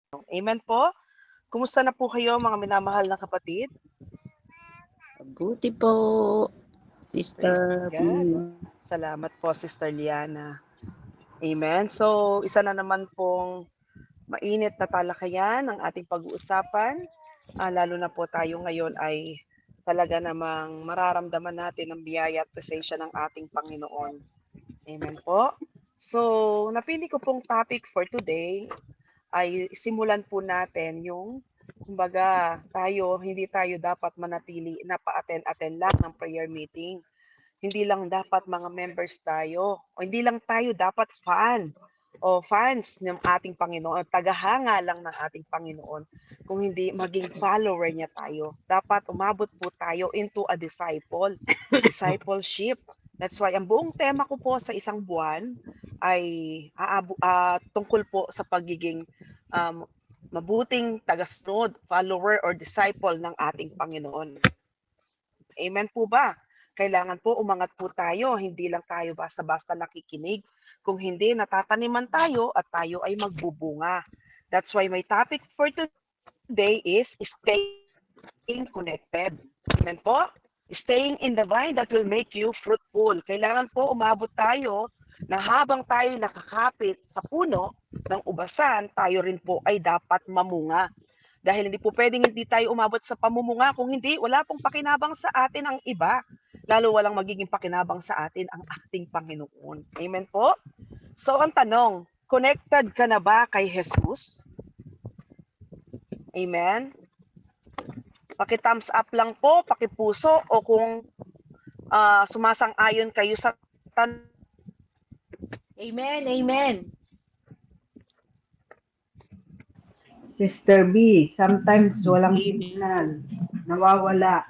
Amen po. Kumusta na po kayo mga minamahal na kapatid? Mabuti po, Praise Sister B. God. Salamat po, Sister Liana. Amen. So, isa na naman pong mainit na talakayan ang ating pag-uusapan. Lalo na po tayo ngayon ay talaga namang mararamdaman natin ang biyaya at presensya ng ating Panginoon. Amen po. So, napili ko pong topic for today ay simulan po natin yung kumbaga hindi tayo dapat manatili na pa-attend lang ng prayer meeting. Hindi lang dapat mga members tayo o hindi lang tayo dapat fans ng ating Panginoon, tagahanga lang ng ating Panginoon, kung hindi maging follower niya tayo. Dapat umabot po tayo into a discipleship. That's why ang buong tema ko po sa isang buwan ay tungkol po sa pagiging um, mabuting tagasunod, follower or disciple ng ating Panginoon. Amen po ba? Kailangan po umangat po tayo, hindi lang tayo basta-basta nakikinig. Kung hindi, natataniman tayo at tayo ay magbubunga. That's why my topic for today is staying connected. Amen po? Staying in the vine that will make you fruitful. Kailangan po umabot tayo na habang tayo nakakapit sa puno ng ubasan, tayo rin po ay dapat mamunga. Dahil hindi po pwedeng hindi tayo umabot sa pamumunga, kung hindi, wala pong pakinabang sa atin ang iba. Lalo walang magiging pakinabang sa atin ang ating Panginoon. Amen po? So ang tanong, connected ka na ba kay Jesus? Amen? Paki-thumbs up lang po, paki-puso, o kung sumasang-ayon kayo sa tanong. Amen, amen. Sister B, sometimes walang signal. Nawawala.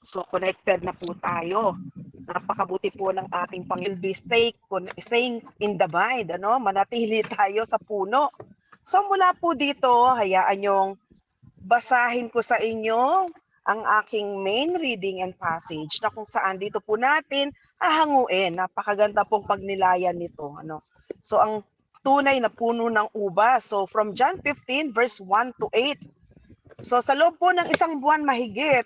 So connected na po tayo. Napakabuti po ng ating Panginoon. Staying in the vine, manatili tayo sa puno. So mula po dito, hayaan yung basahin ko sa inyo ang aking main reading and passage na kung saan dito po natin hahanguin. Napakaganda pong pagnilayan nito. So ang tunay na puno ng ubas. So from John 15 verse 1 to 8. So sa loob po ng isang buwan mahigit,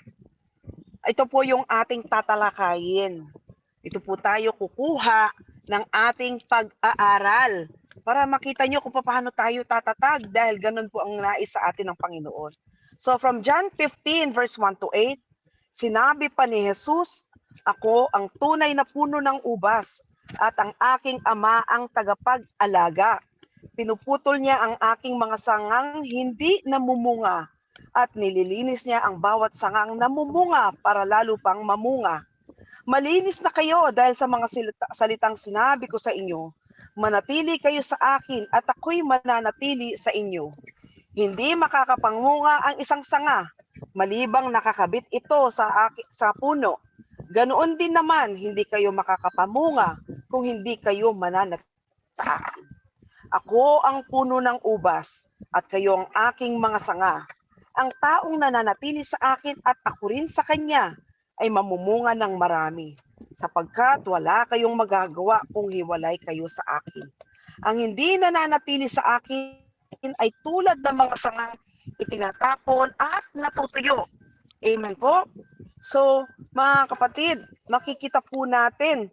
ito po yung ating tatalakayin. Ito po tayo kukuha ng ating pag-aaral para makita nyo kung paano tayo tatatag dahil ganun po ang nais sa atin ng Panginoon. So from John 15 verse 1 to 8, sinabi pa ni Jesus, ako ang tunay na puno ng ubas at ang aking ama ang tagapag-alaga. Pinuputol niya ang aking mga sangang hindi namumunga at nililinis niya ang bawat sangang namumunga para lalo pang mamunga. Malinis na kayo dahil sa mga salitang sinabi ko sa inyo. Manatili kayo sa akin at ako'y mananatili sa inyo. Hindi makakapangunga ang isang sanga, malibang nakakabit ito sa puno. Ganoon din naman, hindi kayo makakapamunga kung hindi kayo mananatili sa akin. Ako ang puno ng ubas at kayo ang aking mga sanga. Ang taong nananatili sa akin at ako rin sa kanya ay mamumunga ng marami, sapagkat wala kayong magagawa kung hiwalay kayo sa akin. Ang hindi nananatili sa akin ay tulad ng mga sangang itinatapon at natutuyo. Amen po? So, mga kapatid, makikita po natin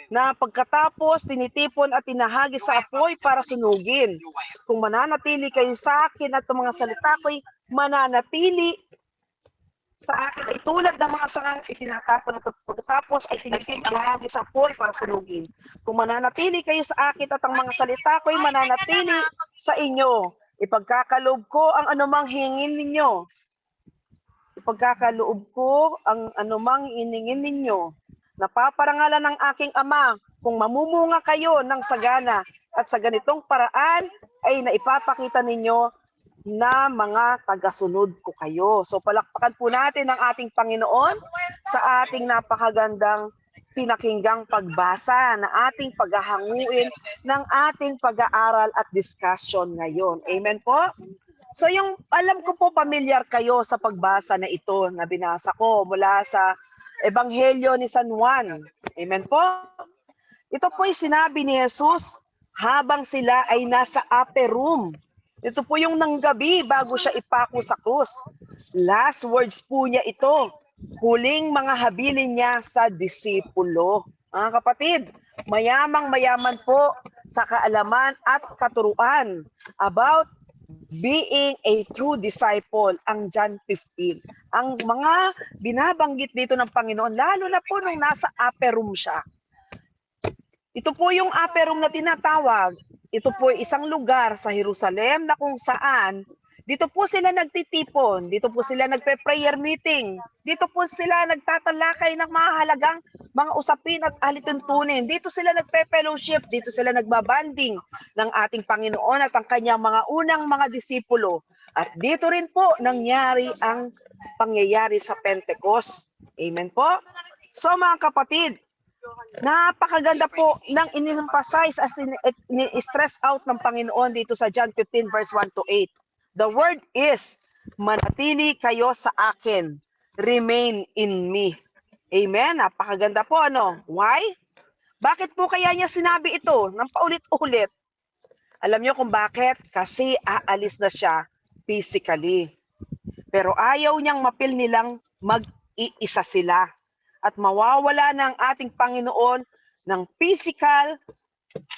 na pagkatapos tinitipon at tinahagi sa apoy para sunugin. Kung mananatili kayo sa akin at ang mga salita ko'y mananatili sa akin ay tulad ng mga sangang itinatapon at pagkatapos ay tinahagi sa apoy para sunugin. Kung mananatili kayo sa akin at ang mga salita ko'y mananatili sa inyo, ipagkakaloob ko ang anumang hingin ninyo. Ipagkakaloob ko ang anumang iningin ninyo. Napaparangalan ng aking ama kung mamumunga kayo ng sagana at sa ganitong paraan ay naipapakita ninyo na mga tagasunod ko kayo. So palakpakan po natin ang ating Panginoon sa ating napakagandang pinakinggang pagbasa na ating paghahanguin ng ating pag-aaral at discussion ngayon. Amen po? So yung alam ko po pamilyar kayo sa pagbasa na ito na binasa ko mula sa Ebanghelyo ni San Juan. Amen po? Ito po ay sinabi ni Jesus habang sila ay nasa upper room. Ito po yung nanggabi bago siya ipako sa krus. Last words po niya ito. Huling mga habilin niya sa disipulo. Mga kapatid, mayamang-mayaman po sa kaalaman at katuruan about being a true disciple, ang John 15. Ang mga binabanggit dito ng Panginoon, lalo na po nung nasa upper room siya. Ito po yung upper room na tinatawag. Ito po ay isang lugar sa Jerusalem na kung saan dito po sila nagtitipon, dito po sila nagpe-prayer meeting, dito po sila nagtatalakay ng mga halagang mga usapin at alituntunin, dito sila nagpe-fellowship, dito sila nagbabanding ng ating Panginoon at ang kanyang mga unang mga disipulo. At dito rin po nangyari ang pangyayari sa Pentecost. Amen po? So mga kapatid, napakaganda po ng in-emphasize as in-stress out ng Panginoon dito sa John 15 verse 1 to 8. The word is, manatili kayo sa akin, remain in me. Amen? Napakaganda po, ano? Why? Bakit po kaya niya sinabi ito ng paulit-ulit? Alam niyo kung bakit? Kasi aalis na siya physically. Pero ayaw niyang mapil nilang mag-iisa sila. At mawawala ng ating Panginoon ng physical,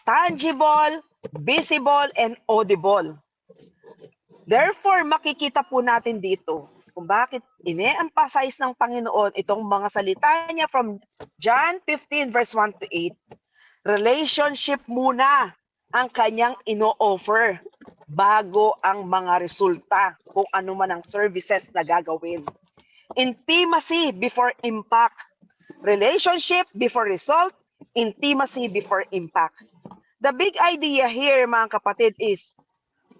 tangible, visible, and audible. Therefore, makikita po natin dito kung bakit ine-emphasize ng Panginoon itong mga salita niya from John 15 verse 1 to 8. Relationship muna ang kanyang ino-offer bago ang mga resulta kung ano man ang services na gagawin. Intimacy before impact. Relationship before result. Intimacy before impact. The big idea here, mga kapatid, is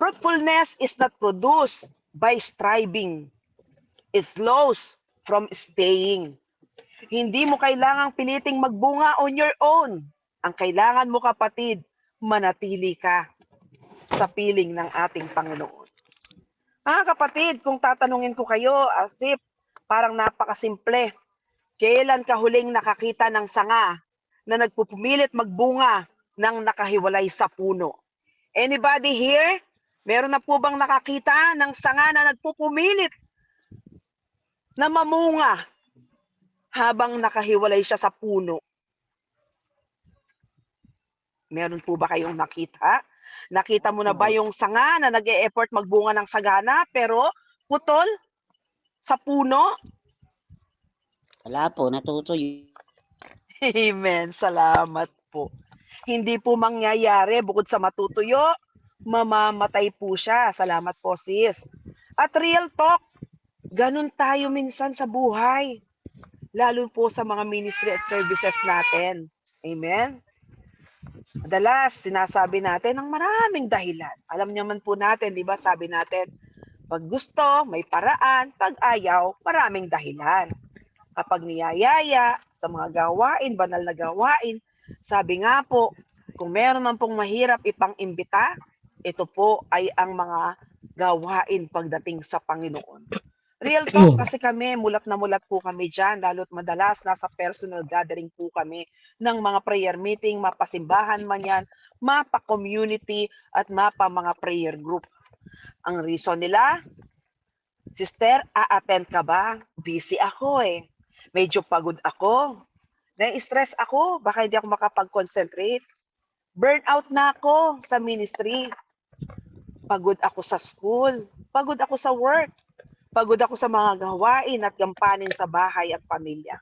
fruitfulness is not produced by striving. It flows from staying. Hindi mo kailangang piliting magbunga on your own. Ang kailangan mo, kapatid, manatili ka sa piling ng ating Panginoon. Kapatid, kung tatanungin ko kayo, as if parang napakasimple, kailan ka huling nakakita ng sanga na nagpupumilit magbunga ng nakahiwalay sa puno? Anybody here? Meron na po bang nakakita ng sanga na nagpupumilit na mamunga habang nakahiwalay siya sa puno? Meron po ba kayong nakita? Nakita mo na ba yung sanga na nag-e-effort magbunga ng sagana pero putol sa puno? Wala po, natutuyo. Amen. Salamat po. Hindi po mangyayari bukod sa matutuyo, mamamatay po siya. Salamat po, sis. At real talk, ganun tayo minsan sa buhay. Lalo po sa mga ministry at services natin. Amen? Madalas, sinasabi natin ng maraming dahilan. Alam niyo man po natin, di ba, sabi natin, pag gusto, may paraan. Pag ayaw, maraming dahilan. Kapag niyayaya sa mga gawain, banal na gawain, sabi nga po, kung meron man pong mahirap ipang-imbita, ito po ay ang mga gawain pagdating sa Panginoon. Real talk, kasi kami, mulat na mulat po kami dyan, lalo't madalas nasa personal gathering po kami ng mga prayer meeting, mapasimbahan man yan, mapa-community, at mapa mga prayer group. Ang reason nila, Sister, a-attend ka ba? Busy ako eh. Medyo pagod ako. Na-stress ako, baka hindi ako makapag-concentrate. Burnout na ako sa ministry. Pagod ako sa school. Pagod ako sa work. Pagod ako sa mga gawain at gampanin sa bahay at pamilya.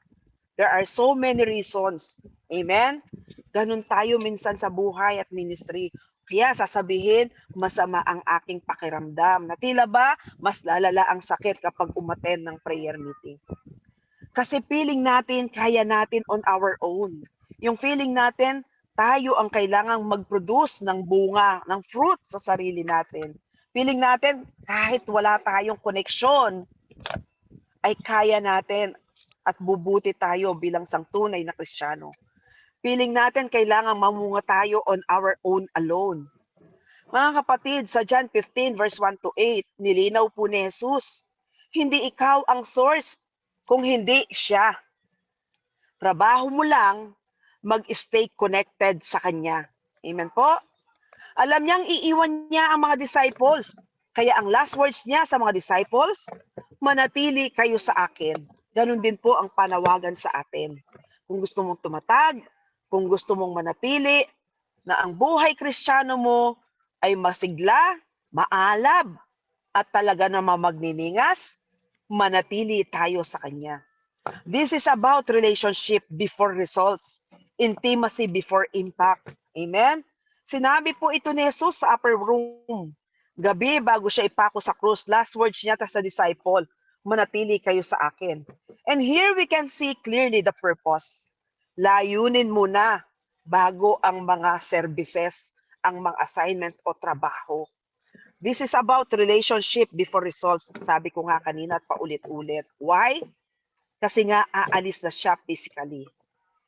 There are so many reasons. Amen? Ganun tayo minsan sa buhay at ministry. Kaya sasabihin, masama ang aking pakiramdam. Na tila ba, mas lalala ang sakit kapag umattend ng prayer meeting. Kasi feeling natin, kaya natin on our own. Yung feeling natin, tayo ang kailangang mag-produce ng bunga, ng fruit sa sarili natin. Feeling natin, kahit wala tayong koneksyon, ay kaya natin at bubuti tayo bilang sang tunay na Kristiyano. Feeling natin, kailangang mamunga tayo on our own alone. Mga kapatid, sa John 15 verse 1 to 8, nilinaw po ni Jesus, hindi ikaw ang source, kung hindi siya. Trabaho mo lang mag-stay connected sa Kanya. Amen po? Alam niyang iiwan niya ang mga disciples. Kaya ang last words niya sa mga disciples, manatili kayo sa akin. Ganon din po ang panawagan sa atin. Kung gusto mong tumatag, kung gusto mong manatili, na ang buhay Kristiyano mo ay masigla, maalab, at talaga namang magniningas, manatili tayo sa Kanya. This is about relationship before results, intimacy before impact. Amen? Sinabi po ito ni Jesus sa upper room. Gabi bago siya ipako sa krus, last words niya sa disciple, manatili kayo sa akin. And here we can see clearly the purpose. Layunin muna bago ang mga services, ang mga assignment o trabaho. This is about relationship before results. Sabi ko nga kanina at paulit-ulit. Why? Kasi nga aalis na siya physically.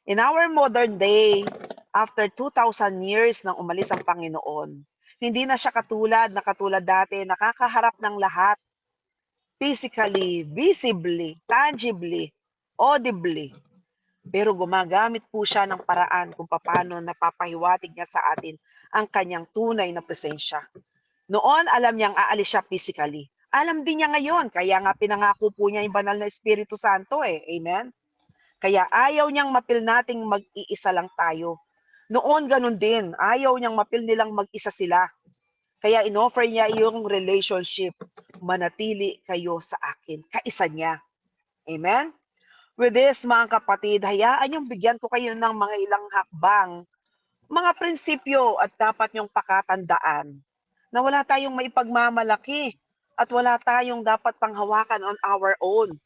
In our modern day, after 2,000 years nang umalis ang Panginoon, hindi na siya katulad dati, nakakaharap ng lahat. Physically, visibly, tangibly, audibly. Pero gumagamit po siya ng paraan kung paano napapahiwatig niya sa atin ang kanyang tunay na presensya. Noon, alam niyang aalis siya physically. Alam din niya ngayon, kaya nga pinangako po niya yung banal na Espiritu Santo eh. Amen? Kaya ayaw niyang mapil nating mag-iisa lang tayo. Noon, ganun din. Ayaw niyang mapil nilang mag-isa sila. Kaya inoffer niya yung relationship. Manatili kayo sa akin. Kaisa niya. Amen? With this, mga kapatid, hayaan yung bigyan ko kayo ng mga ilang hakbang, mga prinsipyo at dapat niyong pakatandaan na wala tayong maipagmamalaki at wala tayong dapat panghawakan on our own.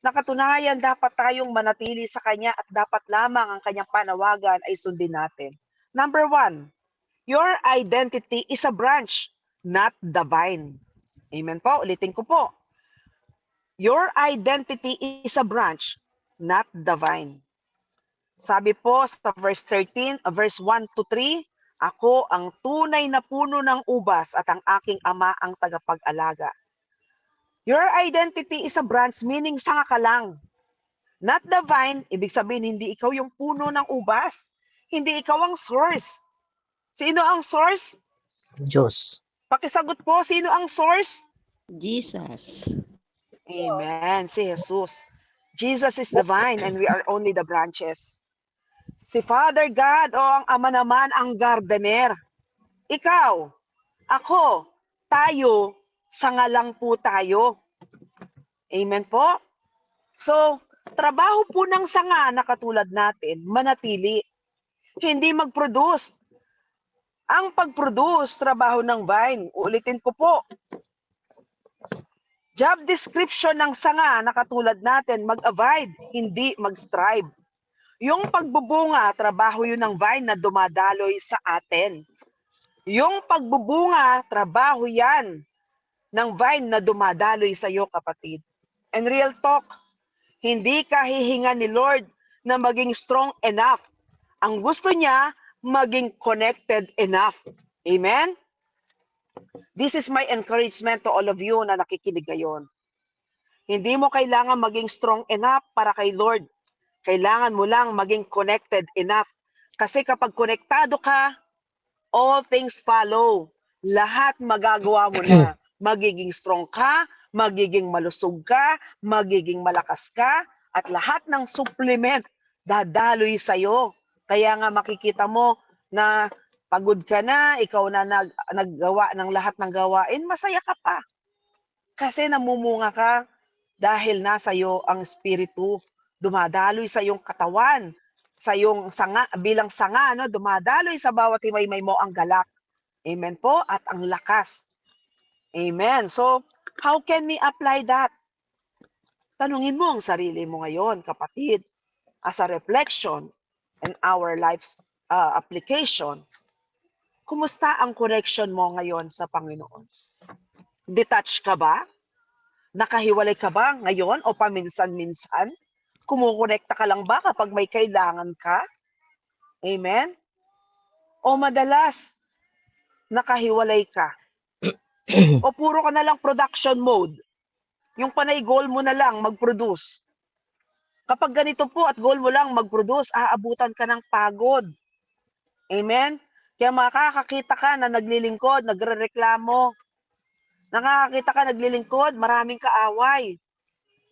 Nakatunayan, dapat tayong manatili sa Kanya at dapat lamang ang Kanyang panawagan ay sundin natin. Number 1, your identity is a branch, not the vine. Amen po, ulitin ko po. Your identity is a branch, not the vine. Sabi po sa verse 13, verse 1 to 3, ako ang tunay na puno ng ubas at ang aking ama ang tagapag-alaga. Your identity is a branch, meaning sanga ka lang. Not the vine, ibig sabihin hindi ikaw yung puno ng ubas. Hindi ikaw ang source. Sino ang source? Diyos. Pakisagot po, sino ang source? Jesus. Amen, si Jesus. Jesus is the vine and we are only the branches. Si Father God o ang Ama naman ang gardener. Ikaw, ako, tayo, sanga lang po tayo. Amen po? So, trabaho po ng sanga na katulad natin, manatili. Hindi mag-produce. Ang pag-produce, trabaho ng vine. Ulitin ko po. Job description ng sanga na katulad natin, mag-abide, hindi mag-strive. Yung pagbubunga, trabaho yun ng vine na dumadaloy sa atin. Yung pagbubunga, trabaho yan ng vine na dumadaloy sa iyo, kapatid. And real talk, hindi ka hihinga ni Lord na maging strong enough. Ang gusto niya, maging connected enough. Amen? This is my encouragement to all of you na nakikinig ngayon. Hindi mo kailangan maging strong enough para kay Lord. Kailangan mo lang maging connected enough. Kasi kapag konektado ka, all things follow. Lahat magagawa mo na. Magiging strong ka, magiging malusog ka, magiging malakas ka, at lahat ng supplement dadaloy sa'yo. Kaya nga makikita mo na pagod ka na, ikaw na naggawa ng lahat ng gawain, masaya ka pa. Kasi namumunga ka dahil nasa iyo ang Espiritu. Dumadaloy sa iyong katawan, sa iyong sanga, bilang sanga, no? Dumadaloy sa bawat himaymay mo ang galak. Amen po? At ang lakas. Amen. So, how can we apply that? Tanungin mo ang sarili mo ngayon, kapatid, as a reflection in our life's application. Kumusta ang connection mo ngayon sa Panginoon? Detached ka ba? Nakahiwalay ka ba ngayon o paminsan-minsan? Kumukonekta ka lang ba kapag may kailangan ka? Amen? O madalas, nakahiwalay ka? O puro ka na lang production mode? Yung panay goal mo na lang mag-produce? Kapag ganito po at goal mo lang mag-produce, aabutan ka ng pagod. Amen? Kaya makakakita ka na naglilingkod, nagrereklamo. Nakakakita ka naglilingkod, maraming kaaway.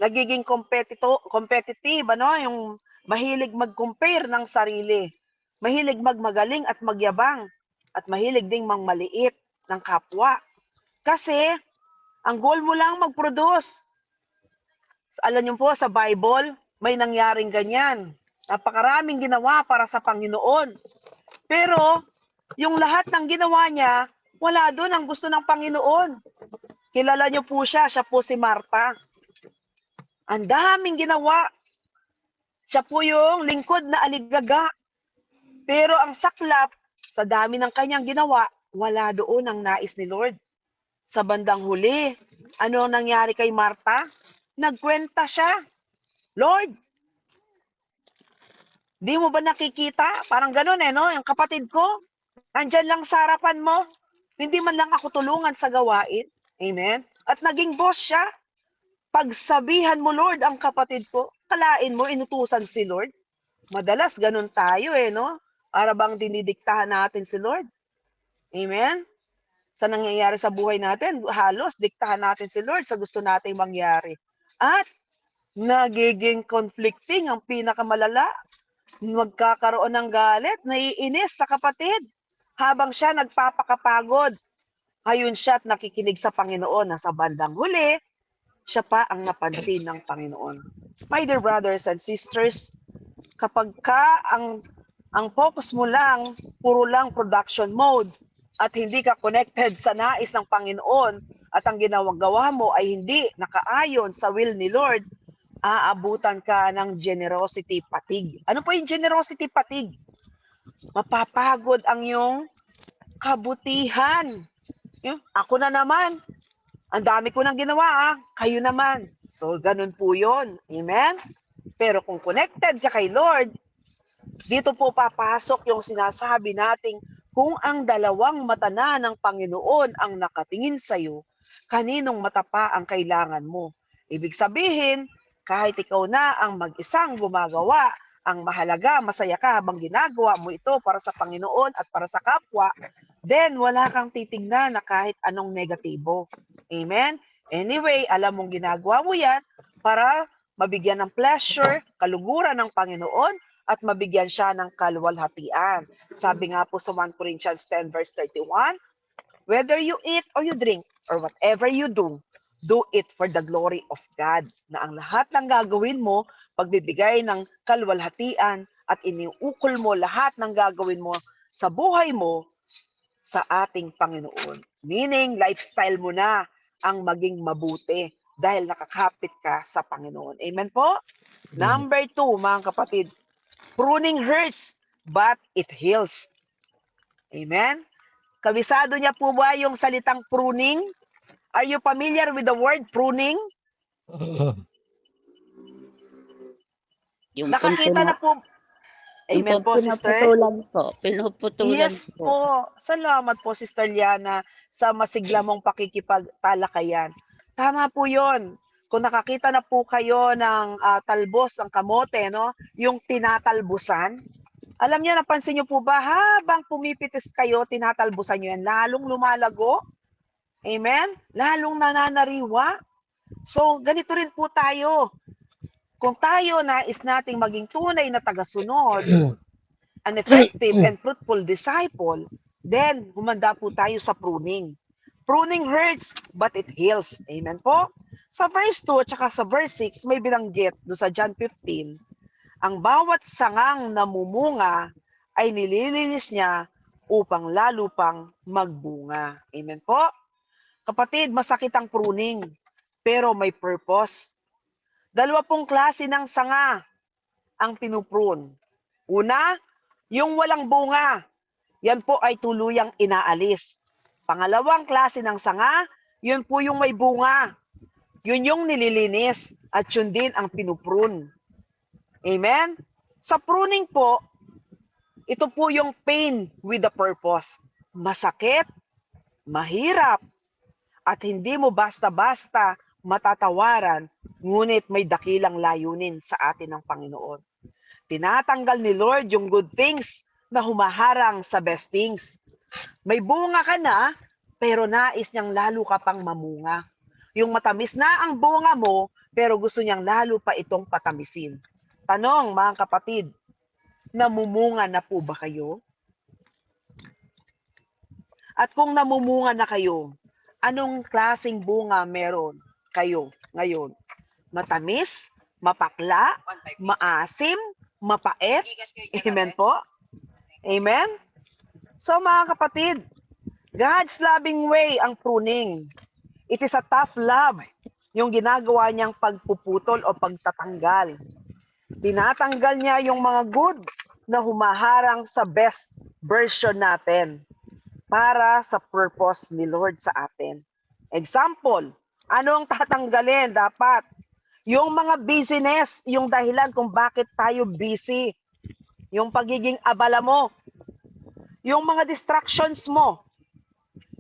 Nagiging competitive, ano? Yung mahilig mag-compare ng sarili. Mahilig magmagaling at magyabang. At mahilig ding mangmaliit ng kapwa. Kasi, ang goal mo lang mag-produce. Alam niyo po, sa Bible, may nangyaring ganyan. Napakaraming ginawa para sa Panginoon. Pero, yung lahat ng ginawa niya, wala doon ang gusto ng Panginoon. Kilala niyo po siya po si Marta. Ang daming ginawa. Siya po yung lingkod na aligaga. Pero ang saklap, sa dami ng kanyang ginawa, wala doon ang nais ni Lord. Sa bandang huli, ano nangyari kay Marta? Nagkwenta siya. Lord, di mo ba nakikita? Parang ganun no? Yung kapatid ko, nandyan lang sa harapan mo. Hindi man lang ako tulungan sa gawain. Amen? At naging boss siya. Pagsabihan mo, Lord, ang kapatid ko, kalain mo, inutusan si Lord. Madalas ganun tayo no? Para bang dinidiktahan natin si Lord. Amen? Sa nangyayari sa buhay natin, halos diktahan natin si Lord sa gusto nating mangyari. At nagiging conflicting ang pinakamalala. Magkakaroon ng galit, naiinis sa kapatid habang siya nagpapakapagod. Ayun siya at nakikinig sa Panginoon na sa bandang huli, siya pa ang napansin ng Panginoon. My dear brothers and sisters, kapag ka ang focus mo lang, puro lang production mode, at hindi ka connected sa nais ng Panginoon, at ang ginagawa mo ay hindi nakaayon sa will ni Lord, aabutan ka ng generosity fatigue. Ano po yung generosity fatigue? Mapapagod ang iyong kabutihan. Ako na naman. Ang dami ko nang ginawa, kayo naman. So, ganun po yun. Amen? Pero kung connected ka kay Lord, dito po papasok yung sinasabi nating kung ang dalawang mata na ng Panginoon ang nakatingin sa'yo, kaninong mata pa ang kailangan mo? Ibig sabihin, kahit ikaw na ang mag-isang gumagawa, ang mahalaga, masaya ka habang ginagawa mo ito para sa Panginoon at para sa kapwa, then wala kang titignan na kahit anong negatibo. Amen? Anyway, alam mong ginagawa mo yan para mabigyan ng pleasure, kaluguran ng Panginoon, at mabigyan siya ng kaluwalhatian. Sabi nga po sa 1 Corinthians 10 verse 31, whether you eat or you drink or whatever you do it for the glory of God. Na ang lahat ng gagawin mo, pagbibigay ng kaluwalhatian at iniukol mo lahat ng gagawin mo sa buhay mo sa ating Panginoon. Meaning, lifestyle mo na ang maging mabuti dahil nakakapit ka sa Panginoon. Amen po? Number 2, mga kapatid, pruning hurts, but it heals. Amen? Kabisado niya po ba yung salitang pruning? Are you familiar with the word pruning? Yung Nakakita na po. Amen po, sister. pinuputulan po. Pinuputulan Yes po. po. Salamat po, Sister Liana, sa masigla mong pakikipagtalakayan. Tama po yon. Kung nakakita na po kayo ng talbos ng kamote, no? Yung tinatalbusan. Alam niyo, napansin niyo po ba, habang pumipitis kayo, tinatalbusan niyo yan, lalong lumalago. Amen? Lalong nananariwa. So, ganito rin po tayo. Kung tayo nais nating maging tunay na tagasunod, an effective and fruitful disciple, then humanda po tayo sa pruning. Pruning hurts, but it heals. Amen po? Sa verse 2 at saka sa verse 6, may binanggit doon sa John 15, ang bawat sangang namumunga ay nililinis niya upang lalo pang magbunga. Amen po? Kapatid, masakit ang pruning, pero may purpose. Dalawa pong klase ng sanga ang pinuprune. Una, yung walang bunga. Yan po ay tuluyang inaalis. Pangalawang klase ng sanga, yun po yung may bunga. Yun yung nililinis at yun din ang pinuprune. Amen? Sa pruning po, ito po yung pain with a purpose. Masakit, mahirap, at hindi mo basta-basta matatawaran, ngunit may dakilang layunin sa atin ng Panginoon. Tinatanggal ni Lord yung good things na humaharang sa best things. May bunga ka na, pero nais niyang lalo ka pang mamunga. Yung matamis na ang bunga mo, pero gusto niyang lalo pa itong patamisin. Tanong, mga kapatid, namumunga na po ba kayo? At kung namumunga na kayo, anong klaseng bunga meron kayo ngayon? Matamis, mapakla, maasim, mapait? Amen po? Amen? So mga kapatid, God's loving way ang pruning. It is a tough love, yung ginagawa niyang pagpuputol o pagtatanggal. Tinatanggal niya yung mga good na humaharang sa best version natin para sa purpose ni Lord sa atin. Example, ano ang tatanggalin dapat? Yung mga busyness, yung dahilan kung bakit tayo busy. Yung pagiging abala mo. Yung mga distractions mo.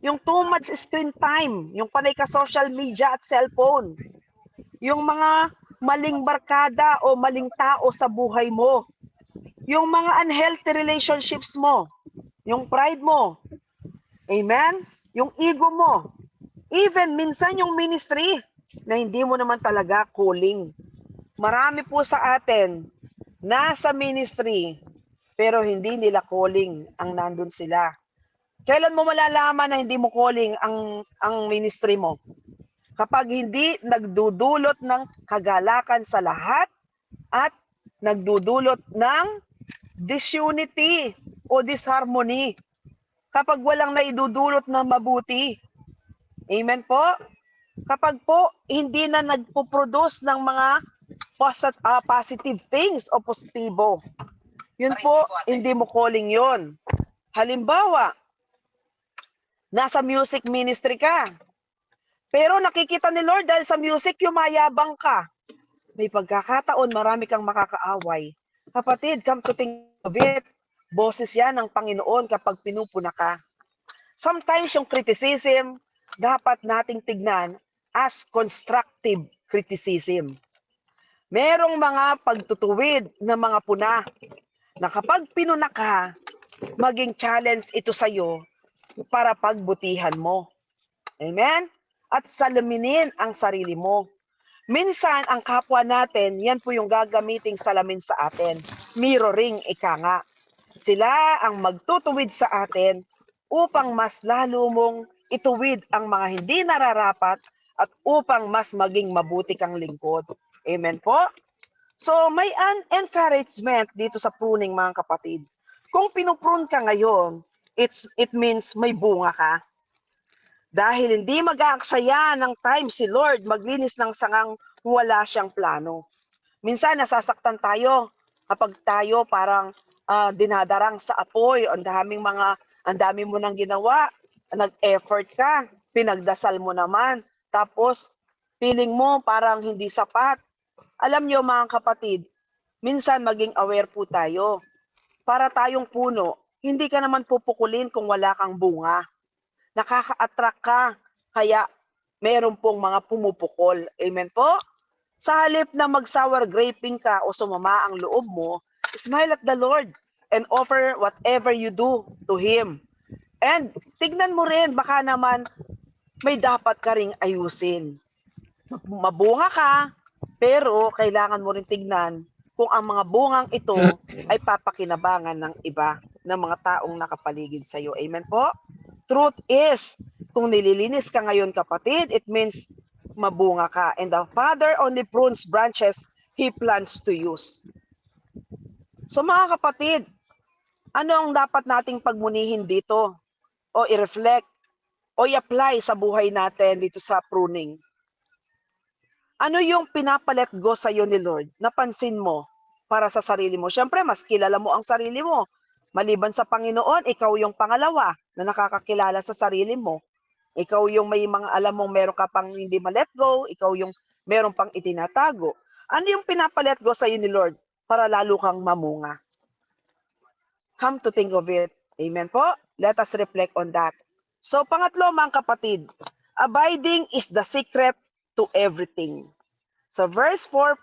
Yung too much screen time. Yung panay ka social media at cellphone. Yung mga maling barkada o maling tao sa buhay mo. Yung mga unhealthy relationships mo. Yung pride mo. Amen? Yung ego mo. Even minsan yung ministry na hindi mo naman talaga calling. Marami po sa atin nasa ministry pero hindi nila calling ang nandun sila. Kailan mo malalaman na hindi mo calling ang ministry mo? Kapag hindi nagdudulot ng kagalakan sa lahat at nagdudulot ng disunity o disharmony. Kapag walang naidudulot na mabuti. Amen po? Kapag po hindi na nagpo-produce ng mga positive things o positibo. Yun po, hindi mo calling yun. Halimbawa, nasa music ministry ka. Pero nakikita ni Lord dahil sa music, yumayabang ka. May pagkakataon, marami kang makakaaway. Kapatid, come to think of it, boses yan ng Panginoon kapag pinupuna ka. Sometimes yung criticism, dapat nating tignan as constructive criticism. Merong mga pagtutuwid na mga puna na kapag pinuna ka, maging challenge ito sa'yo para pagbutihan mo. Amen? At salaminin ang sarili mo. Minsan, ang kapwa natin, yan po yung gagamiting salamin sa atin. Mirroring, ika nga. Sila ang magtutuwid sa atin upang mas lalo mong ituwid ang mga hindi nararapat at upang mas maging mabuti kang lingkod. Amen po? So, may encouragement dito sa pruning, mga kapatid. Kung pinuprune ka ngayon, it means may bunga ka. Dahil hindi mag-aaksaya ng time si Lord maglinis ng sangang wala siyang plano. Minsan nasasaktan tayo kapag tayo parang dinadarang sa apoy, ang dami mo nang ginawa, nag-effort ka, pinagdasal mo naman, tapos feeling mo parang hindi sapat. Alam nyo mga kapatid, minsan maging aware po tayo. Para tayong puno, hindi ka naman pupukulin kung wala kang bunga. Nakaka-attract ka, kaya meron pong mga pumupukol. Amen po? Sa halip na mag-sour graping ka o sumama ang loob mo, smile at the Lord and offer whatever you do to Him. And tignan mo rin, baka naman may dapat ka ring ayusin. Mabunga ka, pero kailangan mo rin tignan kung ang mga bungang ito ay papakinabangan ng iba, ng mga taong nakapaligid sa iyo. Amen po? Truth is, kung nililinis ka ngayon kapatid, it means mabunga ka. And the Father only prunes branches He plans to use. So mga kapatid, ano ang dapat nating pagmunihin dito? O i-reflect? O i-apply sa buhay natin dito sa pruning? Ano yung pinapalet go sa iyo ni Lord? Napansin mo para sa sarili mo. Siyempre, mas kilala mo ang sarili mo. Maliban sa Panginoon, ikaw yung pangalawa na nakakakilala sa sarili mo. Ikaw yung may mga alam mong meron ka pang hindi ma-let go. Ikaw yung meron pang itinatago. Ano yung pinapalet go sa iyo ni Lord para lalo kang mamunga? Come to think of it. Amen po? Let us reflect on that. So, pangatlo mga kapatid, abiding is the secret to everything. So verse 4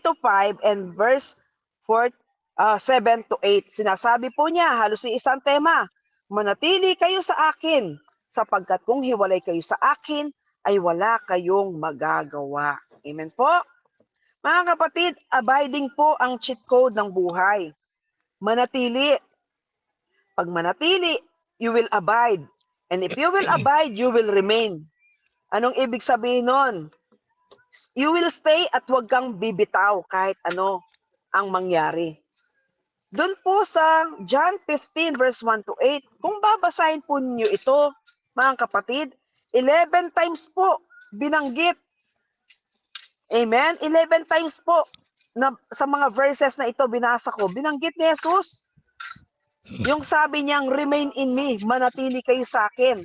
to 5 and verse 7 to 8, sinasabi po niya, halos isang tema, manatili kayo sa akin, sapagkat kung hiwalay kayo sa akin, ay wala kayong magagawa. Amen po? Mga kapatid, abiding po ang cheat code ng buhay. Manatili. Pag manatili, you will abide. And if you will abide, you will remain. Anong ibig sabihin nun? You will stay at huwag kang bibitaw kahit ano ang mangyari. Doon po sa John 15 verse 1 to 8, kung babasahin po ninyo ito, mga kapatid, 11 times po binanggit. Amen? 11 times po na sa mga verses na ito binasa ko, binanggit ni Jesus. Yung sabi niyang, remain in me, manatili kayo sa akin.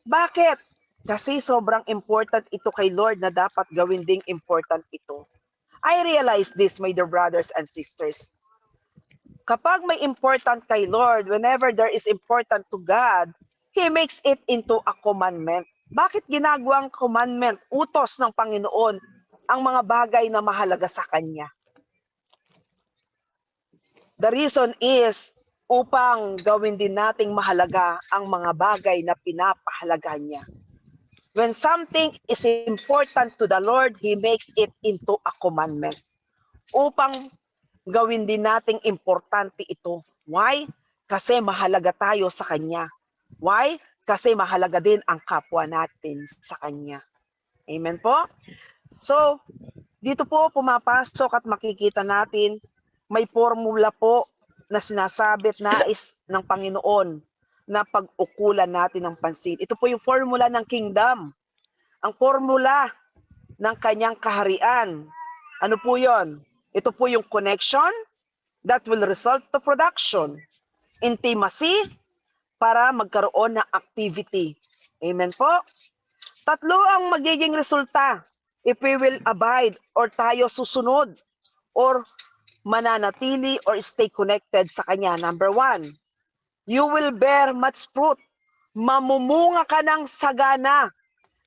Bakit? Kasi sobrang important ito kay Lord na dapat gawin ding important ito. I realize this, my dear brothers and sisters. Kapag may important kay Lord, whenever there is important to God, He makes it into a commandment. Bakit ginagawang commandment, utos ng Panginoon, ang mga bagay na mahalaga sa Kanya? The reason is, upang gawin din nating mahalaga ang mga bagay na pinapahalaga niya. When something is important to the Lord, He makes it into a commandment. Upang gawin din nating importante ito. Why? Kasi mahalaga tayo sa Kanya. Why? Kasi mahalaga din ang kapwa natin sa Kanya. Amen po? So, dito po pumapasok at makikita natin, may formula po na sinasabit nais ng Panginoon na pag-ukulan natin ng pansin. Ito po yung formula ng kingdom. Ang formula ng kanyang kaharian. Ano po yon? Ito po yung connection that will result to production. Intimacy para magkaroon ng activity. Amen po? Tatlo ang magiging resulta if we will abide or tayo susunod or mananatili or stay connected sa Kanya. Number 1, you will bear much fruit. Mamumunga ka ng sagana.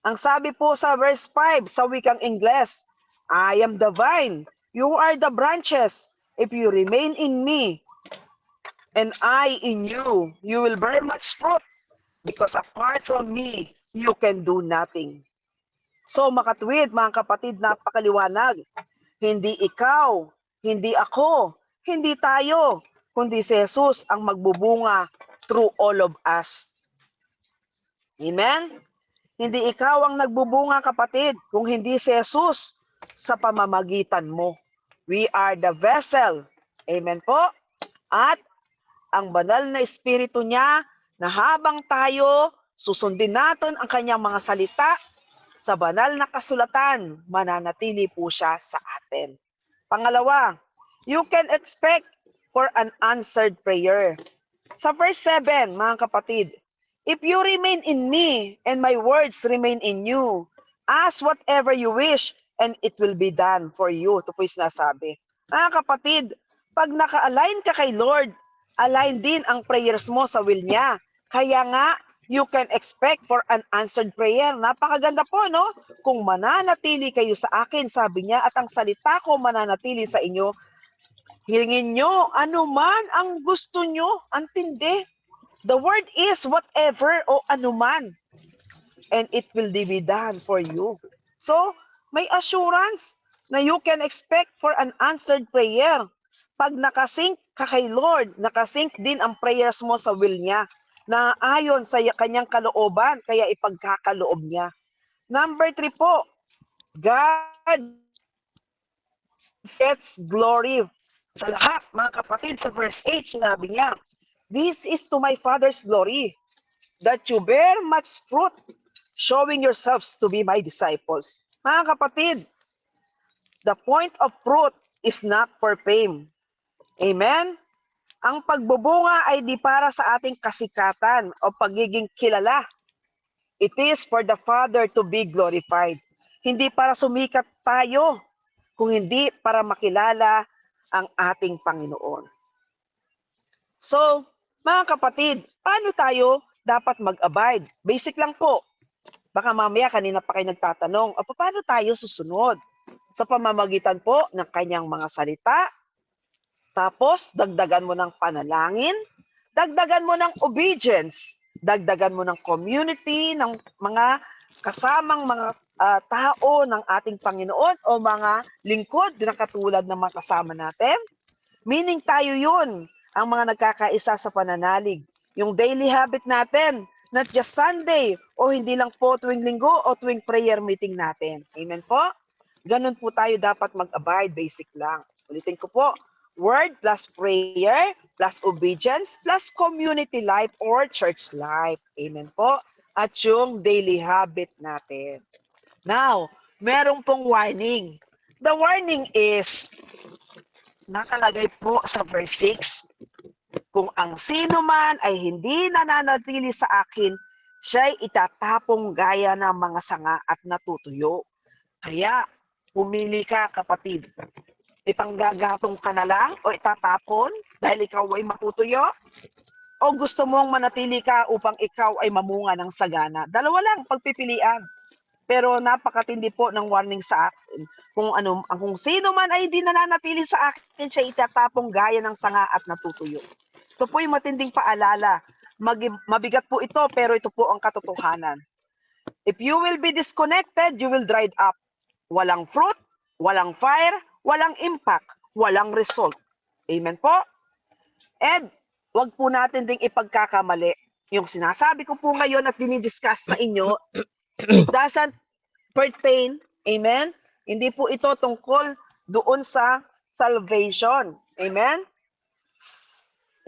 Ang sabi po sa verse 5 sa wikang Ingles, I am the vine, you are the branches. If you remain in me, and I in you, you will bear much fruit. Because apart from me, you can do nothing. So makatwid, mga kapatid, napakaliwanag. Hindi ikaw, hindi ako, hindi tayo, kundi si Jesus ang magbubunga through all of us. Amen? Hindi ikaw ang nagbubunga, kapatid, kung hindi si Jesus sa pamamagitan mo. We are the vessel. Amen po? At ang banal na espiritu niya na habang tayo susundin natin ang kanyang mga salita sa banal na kasulatan, mananatili po siya sa atin. Pangalawa, you can expect for an answered prayer. Sa verse 7, mga kapatid, if you remain in me and my words remain in you, ask whatever you wish and it will be done for you. Ito po yung sinasabi. Mga kapatid, pag naka-align ka kay Lord, align din ang prayers mo sa will niya. Kaya nga, you can expect for an answered prayer. Napakaganda po, no? Kung mananatili kayo sa akin, sabi niya, at ang salita ko mananatili sa inyo, hilingin nyo anuman ang gusto nyo, antindi. The word is whatever o anuman. And it will be done for you. So, may assurance na you can expect for an answered prayer. Pag nakasync ka kay Lord, nakasync din ang prayers mo sa will niya, na ayon sa kanyang kalooban, kaya ipagkakaloob niya. Number 3 po, God sets glory sa lahat, mga kapatid. Sa verse 8, sinabi niya, this is to my Father's glory, that you bear much fruit, showing yourselves to be my disciples. Mga kapatid, the point of fruit is not for fame. Amen? Ang pagbubunga ay di para sa ating kasikatan o pagiging kilala. It is for the Father to be glorified. Hindi para sumikat tayo, kung hindi para makilala ang ating Panginoon. So, mga kapatid, paano tayo dapat mag-abide? Basic lang po. Baka mamaya kanina pa kayo nagtatanong, o paano tayo susunod? Sa pamamagitan po ng kanyang mga salita, tapos dagdagan mo ng panalangin, dagdagan mo ng obedience, dagdagan mo ng community, ng mga kasamang mga tao ng ating Panginoon o mga lingkod na katulad ng mga kasama natin. Meaning tayo yun, ang mga nagkakaisa sa pananalig. Yung daily habit natin, not just Sunday, o hindi lang po tuwing linggo o tuwing prayer meeting natin. Amen po? Ganun po tayo dapat mag-abide, basic lang. Ulitin ko po, word plus prayer plus obedience plus community life or church life. Amen po? At yung daily habit natin. Now, merong pong warning. The warning is, nakalagay po sa verse 6, kung ang sino man ay hindi nananatili sa akin, siya'y itatapong gaya ng mga sanga at natutuyo. Kaya, pumili ka, kapatid. Ipanggagatong ka na lang o itatapon dahil ikaw ay matutuyo? O gusto mong manatili ka upang ikaw ay mamunga ng sagana? Dalawa lang, pagpipilian. Pero napakatindi po ng warning sa akin. Kung sino man ay hindi nananatili sa akin, siya itatapong gaya ng sanga at natutuyo. Ito po yung matinding paalala. Mabigat po ito, pero ito po ang katotohanan. If you will be disconnected, you will dried up. Walang fruit, walang fire, walang impact, walang result. Amen po? And wag po natin ding ipagkakamali. Yung sinasabi ko po ngayon at dinidiscuss sa inyo, it doesn't pertain, amen? Hindi po ito tungkol doon sa salvation. Amen?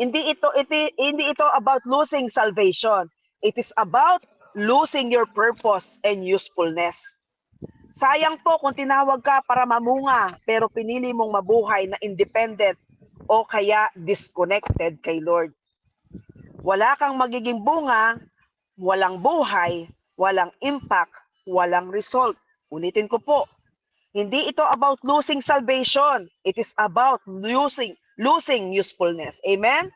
Hindi ito about losing salvation. It is about losing your purpose and usefulness. Sayang po kung tinawag ka para mamunga, pero pinili mong mabuhay na independent o kaya disconnected kay Lord. Wala kang magiging bunga, walang buhay, walang impact, walang result. Ulitin ko po, hindi ito about losing salvation. It is about losing usefulness. Amen?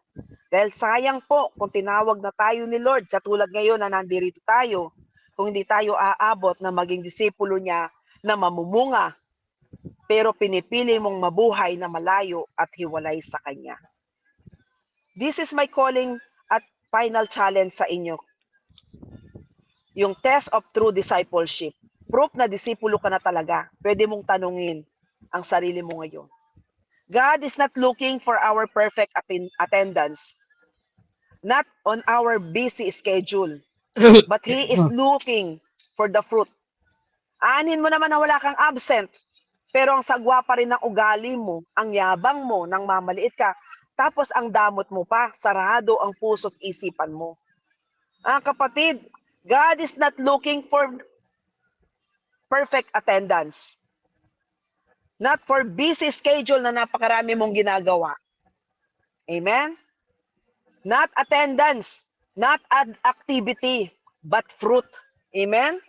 Dahil sayang po kung tinawag na tayo ni Lord, katulad ngayon na nandirito tayo, kung hindi tayo aabot na maging disipulo niya na mamumunga, pero pinipili mong mabuhay na malayo at hiwalay sa Kanya. This is my calling at final challenge sa inyo. Yung test of true discipleship. Proof na disipulo ka na talaga. Pwede mong tanungin ang sarili mo ngayon. God is not looking for our perfect attendance, not on our busy schedule, but He is looking for the fruit. Aanin mo naman na wala kang absent, pero ang sagwa pa rin ng ugali mo, ang yabang mo, nang mamaliit ka, tapos ang damot mo pa, sarado ang puso't isipan mo. Kapatid, God is not looking for perfect attendance. Not for busy schedule na napakarami mong ginagawa. Amen? Not attendance, not activity, but fruit. Amen?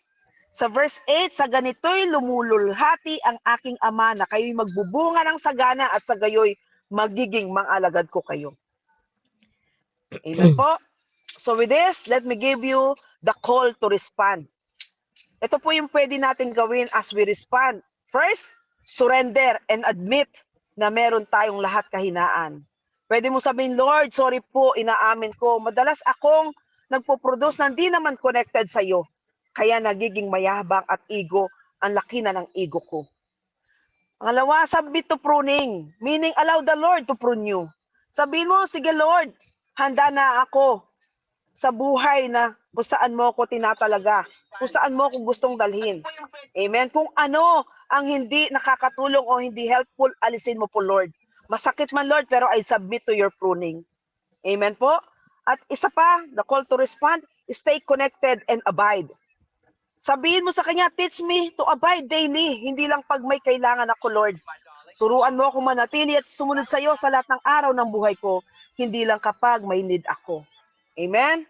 Sa verse 8, sa ganito'y lumululhati ang aking ama na kayo'y magbubunga ng sagana at sa gayo'y magiging mang-alagad ko kayo. Amen po? So with this, let me give you the call to respond. Ito po yung pwede natin gawin as we respond. First, surrender and admit na meron tayong lahat kahinaan. Pwede mo sabihin, Lord, sorry po, inaamin ko. Madalas akong nagpo-produce na hindi naman connected sa iyo. Kaya nagiging mayabang at ego, ang laki na ng ego ko. Pangalawa, submit to pruning. Meaning, allow the Lord to prune you. Sabihin mo, sige Lord, handa na ako sa buhay na kung saan mo ako tinatalaga, kung saan mo ako gustong dalhin. Amen? Kung ano ang hindi nakakatulong o hindi helpful, alisin mo po, Lord. Masakit man, Lord, pero I submit to your pruning. Amen po? At isa pa, the call to respond, stay connected and abide. Sabihin mo sa Kanya, teach me to abide daily, hindi lang pag may kailangan ako, Lord. Turuan mo ako manatili at sumunod sa iyo sa lahat ng araw ng buhay ko, hindi lang kapag may need ako. Amen?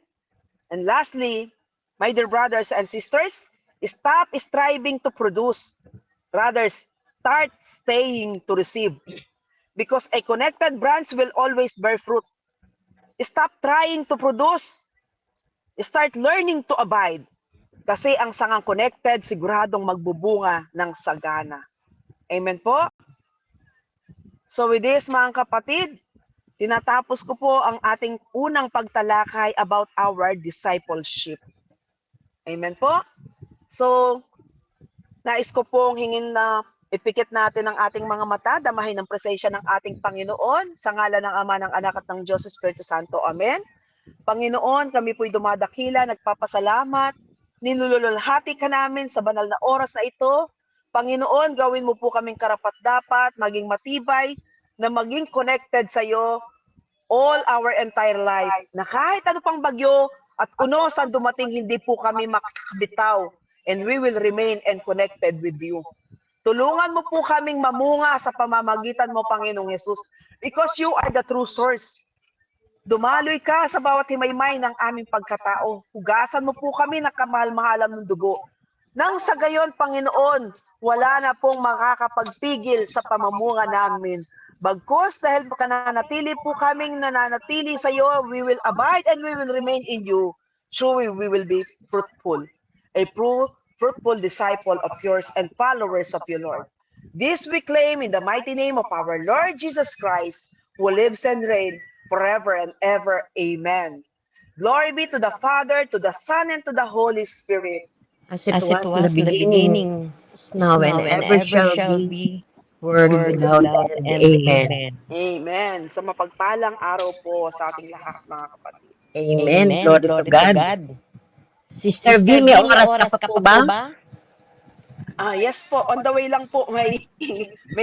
And lastly, my dear brothers and sisters, stop striving to produce. Rather, start staying to receive. Because a connected branch will always bear fruit. Stop trying to produce. Start learning to abide. Kasi ang sangang connected, siguradong magbubunga ng sagana. Amen po? So with this, mga kapatid, tinatapos ko po ang ating unang pagtalakay about our discipleship. Amen po? So, nais ko pong hingin na ipikit natin ang ating mga mata, damahin ang presensya ng ating Panginoon, sa ngalan ng Ama, ng Anak at ng Diyos Espiritu Santo. Amen. Panginoon, kami po'y dumadakila, nagpapasalamat, nilululhati ka namin sa banal na oras na ito. Panginoon, gawin mo po kaming karapat-dapat, maging matibay, na maging connected sa iyo all our entire life. Na kahit ano pang bagyo at kuno saan dumating, hindi po kami makakabitaw, and we will remain and connected with you. Tulungan mo po kaming mamunga sa pamamagitan mo, Panginoong Yesus, because you are the true source. Dumaloy ka sa bawat himaymay ng aming pagkatao. Hugasan mo po kami ng kamahal-mahalan ng dugo. Nang sa gayon, Panginoon, wala na pong makakapagpigil sa pamamunga namin. Bagkus, dahil nananatili po kaming nananatili sa iyo, we will abide and we will remain in you. Truly, we will be fruitful. A fruitful disciple of yours and followers of you, Lord. This we claim in the mighty name of our Lord Jesus Christ, who lives and reigns forever and ever. Amen. Glory be to the Father, to the Son, and to the Holy Spirit. As it As it was was in the beginning, is is now and ever shall be, world without end. Amen. Amen. So mapagpalang araw po sa ating lahat, mga kapatid. Amen. Amen. Glory to God. Sister V, may oras ka pa po ba? Yes po, on the way lang po, may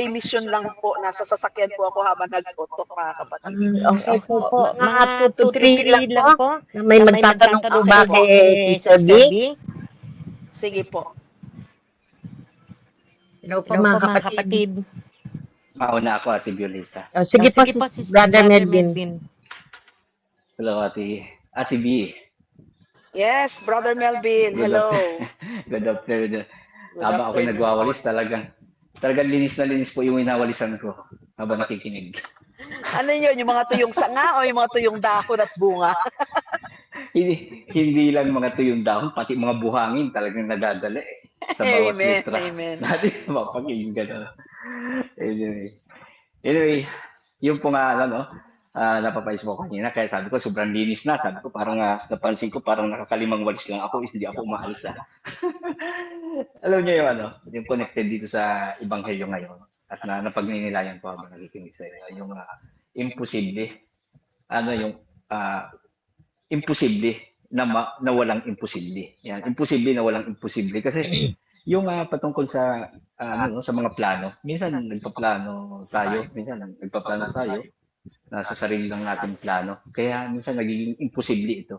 mission lang po. Nasa sasakyan po ako habang nagtutok, mga kapatid. Okay po. Mga 2 to 3 lang po. na May magtatanong po ba kay Sister V? Sige po. Hello po Hello mga po mga kapatid. kapatid. Mauna ako, Ate Violeta. Sige po, Brother Melvin. Hello, Ate B. Yes, Brother Melvin, hello. Good afternoon. Good Habang ako'y afternoon. nagwawalis, talagang linis na linis po yung inawalisan ko habang nakikinig. Ano yun, yung mga tuyong sanga o yung mga tuyong dahon at bunga? Hindi lang mga tuyong dahon, pati mga buhangin talagang nadadala sa bawat Amen, letra. amen. Natin mapakinggan. Anyway, yung po nga, napapais mo kanina, kaya sabi ko, sobrang linis na. Sabi ko, parang napansin ko, parang nakakalimang walis lang ako, hindi ako umaalis. Alam niyo yung connected dito sa Ebanghelyo ngayon, at napagninilayan po habang nakikinig sa iyo, yung imposible, imposible na walang imposible. Yan, imposible na walang imposible. Kasi yung patungkol sa sa mga plano, minsan nagpaplano tayo, nasa sarili lang natin plano. Kaya minsan nagiging imposible ito.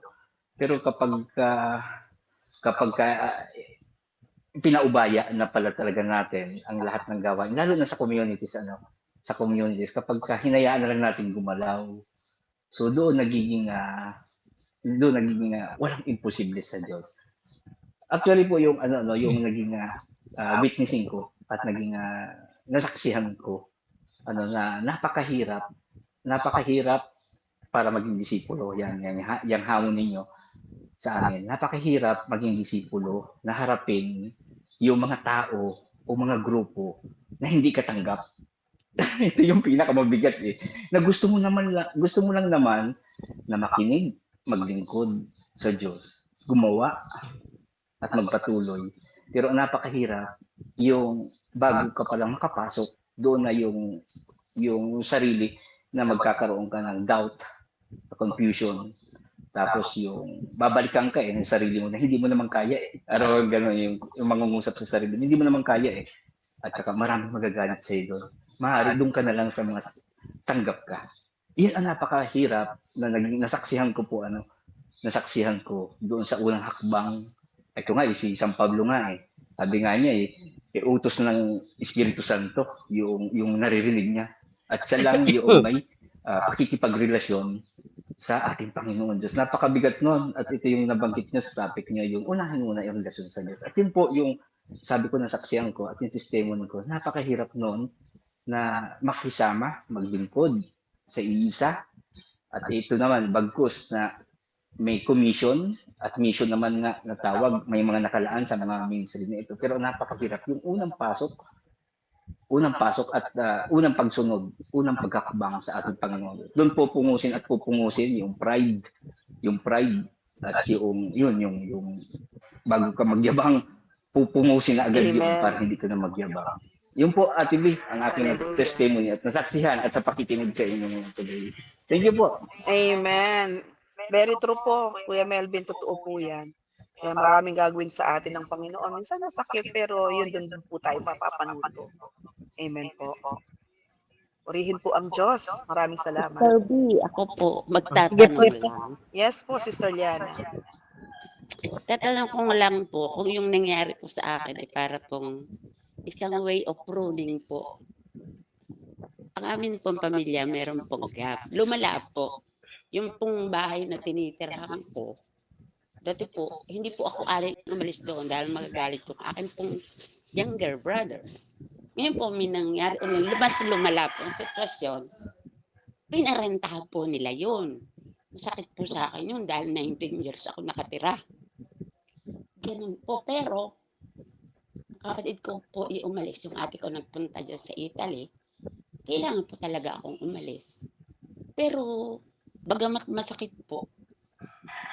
Pero kapag pinaubaya na pala talaga natin ang lahat ng gawain, lalo na sa communities, kapag hinayaan na lang natin gumalaw. So doon nagiging walang imposible sa Diyos. Actually po yung yung naging witnessing ko at naging nasaksihan ko na napakahirap para maging disipulo. Yang hamon ninyo sa amin. Napakahirap maging disipulo na harapin yung mga tao o mga grupo na hindi katanggap. Ito yung pinakamabigat na gusto mo lang naman na makinig, maglingkod sa Diyos, gumawa at magpatuloy. Pero napakahirap yung bago ka palang makapasok, doon na yung sarili na magkakaroon ka ng doubt, confusion. Tapos yung babalikan ka ng sarili mo na hindi mo naman kaya Araw gano'n yung mangungusap sa sarili, hindi mo naman kaya At saka maraming magagalit sa iyo doon. Maaari doon ka na lang sa mga tanggap ka. Yan ang napakahirap na nasaksihan ko doon sa unang hakbang. Ito nga, si San Pablo nga sabi nga niya utos ng Espiritu Santo yung naririnig niya. At siya lang yung may pakikipagrelasyon sa ating Panginoon Diyos. Napakabigat nun. At ito yung nabanggit niya sa topic niya, yung unahin muna yung relasyon sa Diyos. At yun po yung sabi ko, nasaksihan ko at yung testimony ko, napakahirap nun na makisama, maglingkod sa iisa. At ito naman, bagkus na may commission admission naman nga na tawag, may mga nakalaan sa mga mainstream na ito. Pero napakahirap. Yung unang pasok at unang pagsunod, unang pagkakabang sa ating Panginoon. Doon po pungusin at pupungusin yung pride at yung bago ka magyabang, pupungusin na agad yun Amen. para hindi ka na magyabang. Yun po, Ate B, ang aking Hallelujah. testimony at nasaksihan at sa pakikinig sa inyo today. Thank you po. Amen. Very true po, Kuya Melvin, totoo po yan. Kaya maraming gagawin sa atin ng Panginoon. Minsan nasakit, pero yun din po tayo mapapanuto. Amen po. Purihin po ang Diyos. Maraming salamat. Sir B, ako po, Sige po. magtatanong lang. Yes po, Sister Liana. Tatanong ko lang po kung yung nangyari po sa akin ay para pong isang way of pruning po. Ang amin pong pamilya, meron pong gap. Lumala po. Yung pong bahay na tinitirahan ko, dati po, hindi po ako aling umalis doon dahil magagalit yung akin pong younger brother. Ngayon po, may nangyari, mas lumala po ang sitwasyon, pinarentahan po nila yun. Masakit po sa akin yun dahil 19 years ako nakatira. Ganun po, pero kapatid ko po umalis, yung ate ko nagpunta dyan sa Italy, kailangan po talaga akong umalis. Pero, bagamat masakit po,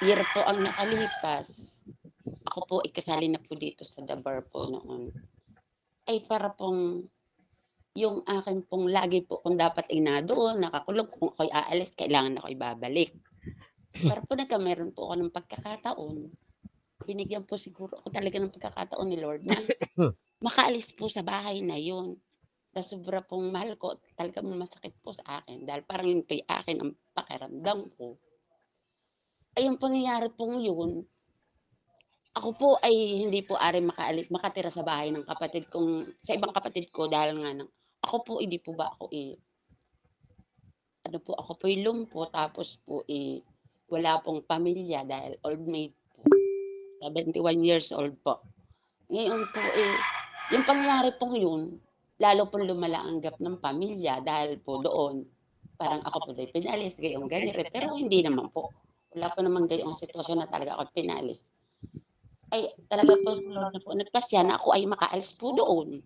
year po ang nakalipas, ako po ikasali na po dito sa Dabar po noon, ay para pong yung akin pong lagi po kung dapat ay na doon, nakakulong, kung ako'y aalis, kailangan ako'y babalik. Para po meron po ako ng pagkakataon, binigyan po siguro ako talaga ng pagkakataon ni Lord na makaalis po sa bahay na yun. Na sobra pong mahal ko, talagang masakit po sa akin dahil parang yun kay akin ang pakiramdam ko. Ay yung pangyayari pong yun, ako po ay hindi po ari makatira sa bahay ng kapatid kong, sa ibang kapatid ko dahil nga ako po hindi po ba ako ako po lumpo tapos po wala pong pamilya dahil old maid po. 71 years old po. Ngayon po yung pangyayari pong yun, lalo pong lumala ang gap ng pamilya dahil po doon, parang ako po din pinalis, gayong ganyan. Pero hindi naman po. Wala po naman gayong sitwasyon na talaga ako pinalis. Ay talaga po sa Lord na po nagpasya na ako ay makaalis po doon.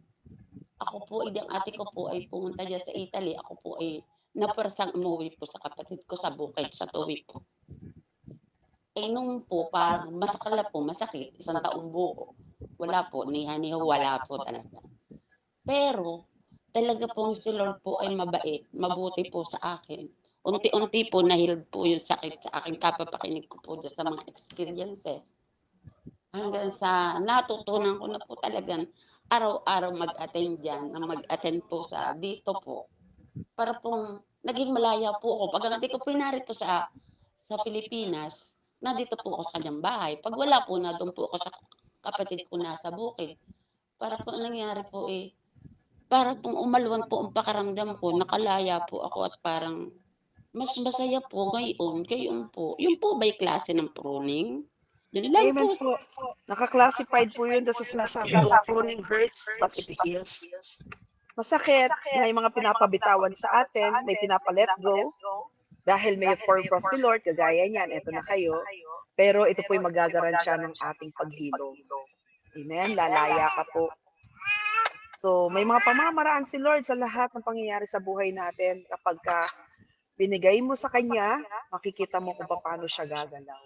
Ako po, ang ate ko po ay pumunta dyan sa Italy. Ako po ay napursang umuwi po sa kapatid ko sa Bukid, sa Tuwi po. Nung po, parang masakit, isang taong buo. Wala po, niha-niho, wala po talaga. Pero, talaga pong si Lord po ay mabait, mabuti po sa akin. Unti-unti po nahilad po yung sakit sa akin, kapapakinig ko po dyan sa mga experiences. Hanggang sa natutunan ko na po talagang araw-araw mag-attend dyan, na mag-attend po sa dito po. Para pong naging malaya po ako. Pag hindi ko po narito sa Pilipinas, nandito po ako sa kanyang bahay. Pag wala po, na doon po ako sa kapatid ko nasa bukid. Para po nangyari po para pong umalwan po ang pakiramdam ko, nakalaya po ako at parang mas masaya po gayon po. Yun po ba'y klase ng pruning? Yun lang Amen po. po. Naka-classified po yun doon sa sinasabi ko, pruning hurts but it heals. Masakit, may mga pinapabitawan sa atin, may pinapa-let go, dahil may purpose si Lord, kagaya niyan, eto na kayo, pero ito po'y magagaransya ng ating paghilom. Amen, lalaya ka po. So, may mga pamamaraan si Lord sa lahat ng pangyayari sa buhay natin. Kapag binigay mo sa Kanya, makikita mo kung paano siya gagalaw.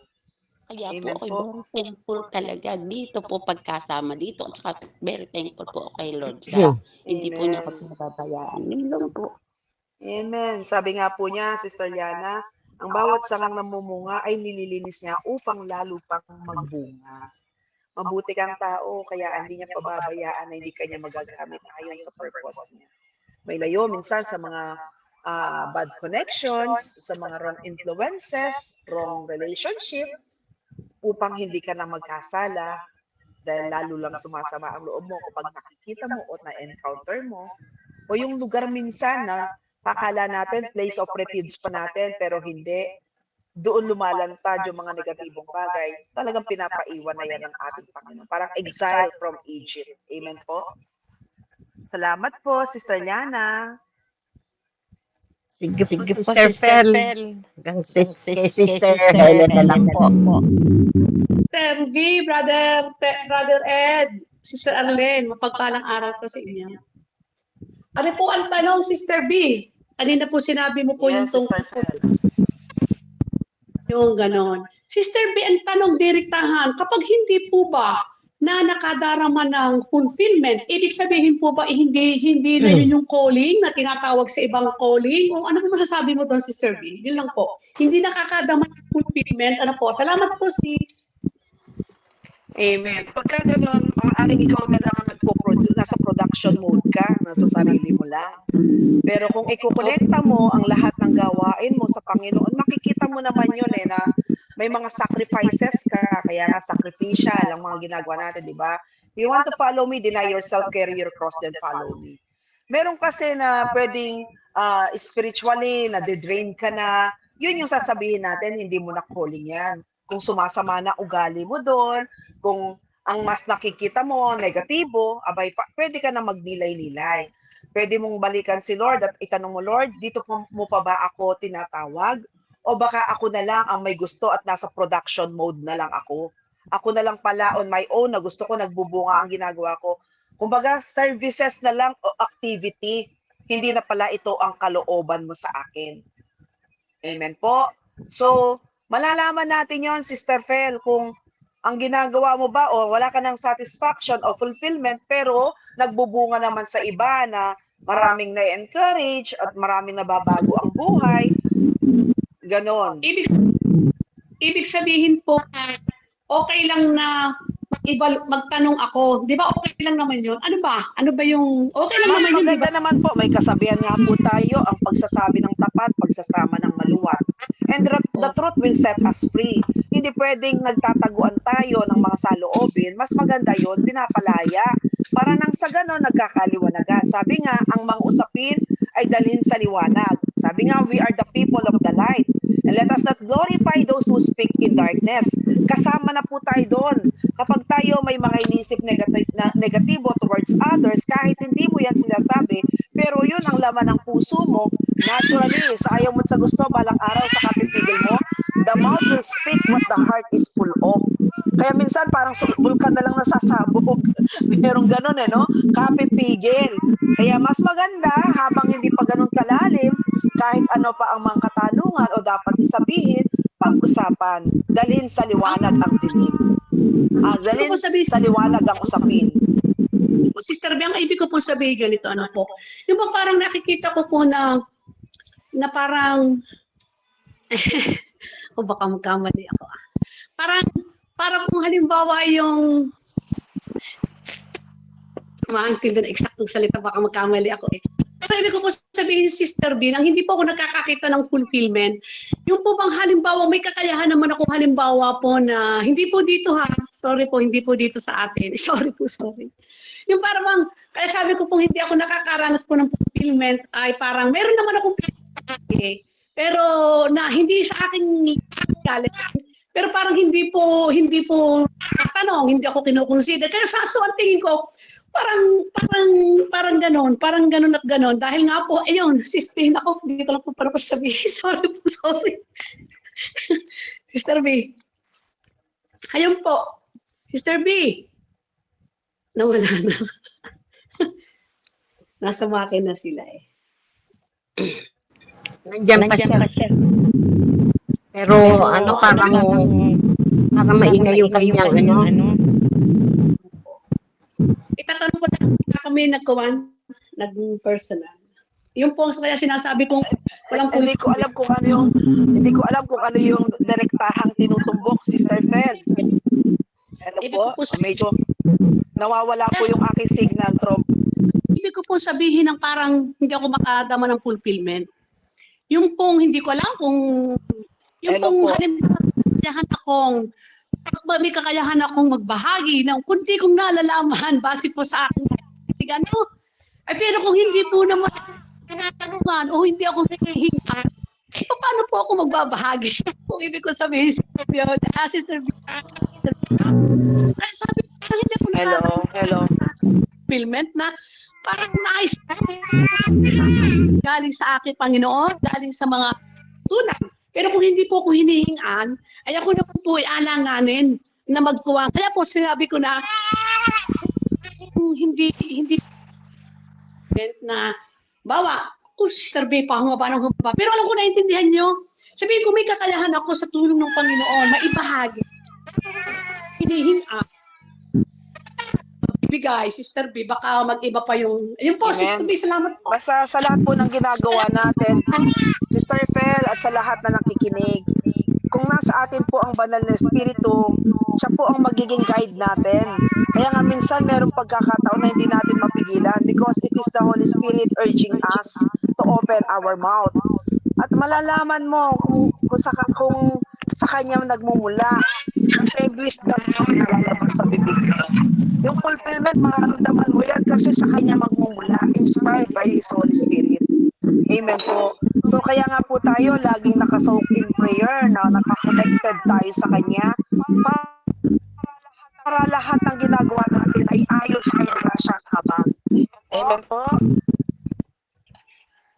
Kaya Amen po ako'y po. very thankful talaga dito po pagkasama dito at saka very thankful po ako kay Lord sa hindi po niya ako Amen. pinababayaan. Yun lang po. Amen. Sabi nga po niya, Sister Liana, ang bawat sangang namumunga ay nililinis niya upang lalo pang magbunga. Mabuti kang tao, kaya hindi niya pababayaan na hindi kanya magagamit ayon sa purpose niya. May layo minsan sa mga bad connections, sa mga wrong influences, wrong relationship, upang hindi ka na magkasala dahil lalo lang sumasama ang loob mo kapag nakikita mo o na-encounter mo o yung lugar minsan na pakala natin place of refuge pa natin pero hindi, doon lumalantad yung mga negatibong bagay, talagang pinapaiwan na yan ng ating Panginoon. Parang exile from Egypt. Amen po? Salamat po, Sister Liana. Sige po, Sige po, Sister Sister Fel. Fel. Hanggang Kay Sister Helen na lang po. Sister V, Brother Ed, Sister Arlene, mapagpalang araw po sa inyo. Ano po ang tanong, Sister B? Kanina po sinabi mo po yung Yes, Sister Fel. yung ganon. Sister B, ang tanong direktahan, kapag hindi po ba na nakadarama ng fulfillment, ibig sabihin po ba hindi na yun yung calling na tinatawag sa ibang calling? O ano po masasabi mo doon, Sister B? Yun lang po. Hindi nakakadama ng fulfillment. Ano po? Salamat po, sis. Amen. Pagka gano'n, maaaring ikaw na lang ang nagpo-produce, nasa production mode ka, nasa sarili mo lang. Pero kung ikukolekta mo ang lahat ng gawain mo sa Panginoon, makikita mo naman yun na may mga sacrifices ka, kaya nga sacrificial ang mga ginagawa natin, di ba? If you want to follow me, deny yourself, carry your cross, then follow me. Meron kasi na pwedeng spiritually, na-drain ka na, yun yung sasabihin natin, hindi mo na calling yan. Kung sumasama na ugali mo doon, kung ang mas nakikita mo, negatibo, abay, pwede ka na magnilay-nilay. Pwede mong balikan si Lord at itanong mo, Lord, dito mo pa ba ako tinatawag? O baka ako na lang ang may gusto at nasa production mode na lang ako? Ako na lang pala on my own na gusto ko nagbubunga ang ginagawa ko. Kumbaga, services na lang o activity. Hindi na pala ito ang kalooban mo sa akin. Amen po. So, malalaman natin yon, Sister Fel, kung ang ginagawa mo ba o wala ka ng satisfaction o fulfillment pero nagbubunga naman sa iba na maraming na-encourage at maraming nababago ang buhay. Ganon. Ibig sabihin po, okay lang na magtanong ako. Di ba okay lang naman yun? Ano ba? Ano ba yung okay lang Mas naman yun, di maganda ba? naman po, may kasabihan nga po tayo, ang pagsasabi ng tapat, pagsasama ng maluwat. And the truth will set us free. Hindi pwedeng nagtataguan tayo ng mga saloobin. Mas maganda yon, pinapalaya. Para nang sa ganon, nagkakaliwanagan. Sabi nga, ang mga usapin ay dalhin sa liwanag. Sabi nga, we are the people of the light. And let us not glorify those who speak in darkness. Kasama na po tayo doon. Kapag tayo may mga inisip negatibo towards others, kahit hindi mo yan sinasabi, pero yun ang laman ng puso mo, naturally, sa ayaw mo at sa gusto, balang araw sa kapipigil mo, the mouth will speak what the heart is full of. Kaya minsan parang bulkan na lang nasasabog. Merong ganun no? Kapipigil. Kaya mas maganda, habang hindi pa ganun kalalim, kahit ano pa ang mga katanungan o dapat isabihin, pag-usapan. Dalhin sa liwanag ang dilim. Dalhin sa liwanag ang usapin. Sister B, ang ibig ko po sabihin ganito, ano po. Yung ba parang nakikita ko po na parang, o baka magkamali ako Parang kung halimbawa yung, maangkin na eksaktong salita, baka magkamali ako Pero ibig ko po sabihin, Sister B, nang hindi po ako nakakakita ng fulfillment, yung po bang halimbawa, may kakayahan naman ako halimbawa po na, hindi po dito sorry po, hindi po dito sa atin, sorry. Yung parang bang, kaya sabi ko po hindi ako nakakaranas po ng fulfillment, ay parang meron naman akong pero na hindi sa aking galit. Pero parang hindi po tanong, hindi ako kinoconsider. Kaya so ang tingin ko, parang ganon at ganon. Dahil nga po, ayun, sister ako, hindi ko lang po para sabihin. Sorry. Sister B. Ayun po. Sister B. Nawala na. Nasa makin na sila Nandiyan pa siya. Pero parang maingay yung kanyang Itatanong ko na kami nag-personal. Yung po kaya sinasabi kong walang Hindi ko alam kung ano yung direktahang tinutumbok, Sister Fel. Ano po? Medyo nawawala po yung aking signal, Trop. Ibig ko po sabihin ng parang hindi ako makadama ng fulfillment. Yung pong hindi ko alam kung yung pong may kakayahan akong magbahagi ng kunti kong nalalaman base po sa aking pero kung hindi po naman tinatanungan o hindi ako nahihinga, paano po ako magbabahagi? Kung ibig ko sabihin, Sister sabi ko, hindi ako Hello. fulfillment na parang nais galing sa akin, Panginoon, galing sa mga tunay. Pero kung hindi po ako hinihingan, ay ako na po ay alanganin na magkuha. Kaya po sinabi ko na hindi na bawa, ako Sister B, pahumaba ng humaba. Pero alam ko naintindihan nyo, sabihin ko may kakayahan ako sa tulong ng Panginoon, maibahagi. Hinihinga. Bigay, Sister B, baka mag-iba pa yung... Ayun po, Amen. Sister B, salamat po. Basta sa lahat po ng ginagawa natin, Sister Fel at sa lahat na nakikinig, kung nasa atin po ang banal na espiritu, siya po ang magiging guide natin. Kaya nga minsan merong pagkakataon na hindi natin mapigilan because it is the Holy Spirit urging us to open our mouth. At malalaman mo kung sa kanya nagmumula. Kasi wisdom yung nalalabas sa bibig mo. Yung fulfillment, mararamdaman mo yan kasi sa kanya magmumula, inspired by His Holy Spirit. Amen po. So kaya nga po tayo laging nakasoak in prayer na nakakonected tayo sa Kanya para lahat ng ginagawa natin ay ayon sa Kanyang grasya at habag. Amen po.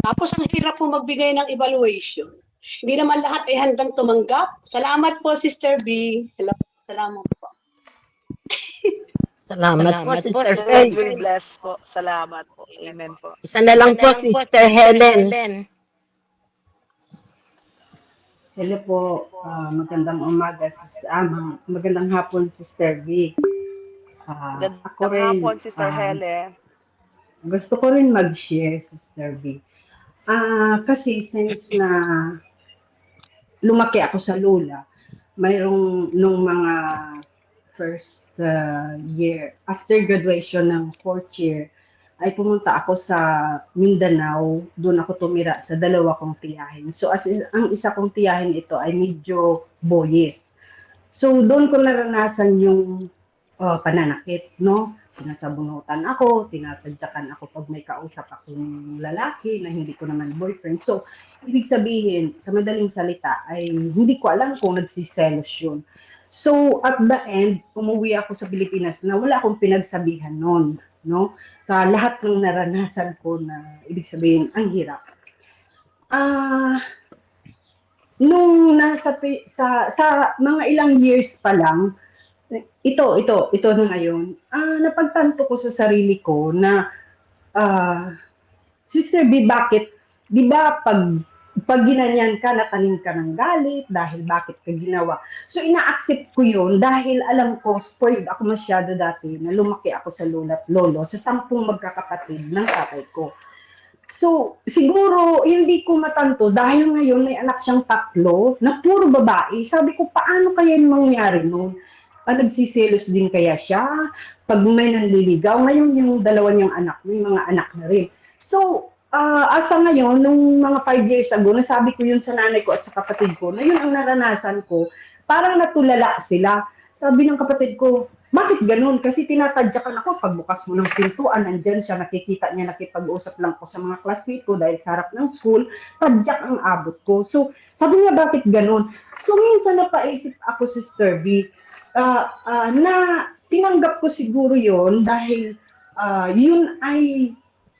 Tapos ang hirap po magbigay ng evaluation. Hindi naman lahat ay handang tumanggap. Salamat po, Sister B. Salamat po. Salamat po, Sister God Fel. will bless po. Salamat po. Amen po. Isa na lang po, Sister Helen. Hello po, magandang umaga, magandang hapon, Sister V. Ako Gandang rin, hapon, Sister Helen. gusto ko rin mag-share, Sister V. Kasi since na lumaki ako sa Lola, mayroong nung mga first year, after graduation ng 4th year, ay pumunta ako sa Mindanao, doon ako tumira sa dalawa kong tiyahin. So ang isa kong tiyahin ito ay medyo boyes. So doon ko naranasan yung pananakit, no? Sinasabunutan ako, tinatadyakan ako pag may kausap akong lalaki na hindi ko naman boyfriend. So, ibig sabihin, sa madaling salita, ay hindi ko alam kung nagsiselos yun. So, at the end, umuwi ako sa Pilipinas na wala akong pinagsabihan noon, no? Sa lahat ng naranasan ko na, ibig sabihin, ang hirap. Nung nasa sa mga ilang years pa lang, ito na ngayon, napagtanto ko sa sarili ko na, Sister B, bakit, di ba pag ginanyan ka, natanim ka ng galit dahil bakit ka ginawa. So, ina-accept ko yun dahil alam ko, spoiled ako masyado dati na lumaki ako sa lola at lolo sa 10 magkakapatid ng tatay ko. So, siguro, hindi ko matanto dahil ngayon may anak siyang 3 na puro babae. Sabi ko, paano kaya yung mangyari nun? Nagsiselos din kaya siya? Pag may nanliligaw, ngayon yung dalawa niyang anak, may mga anak na rin. So, asa ngayon, nung mga 5 years ago, nasabi ko yun sa nanay ko at sa kapatid ko, na yun ang naranasan ko, parang natulala sila. Sabi ng kapatid ko, bakit ganun? Kasi tinatadyakan ako, pagbukas mo ng pintuan, nandyan siya, nakikita niya, nakipag-usap lang ko sa mga classmate ko dahil sa harap ng school, tadyak ang abot ko. So, sabi niya, bakit ganun? So, minsan napaisip ako, Sister B, na tinanggap ko siguro yon dahil yun ay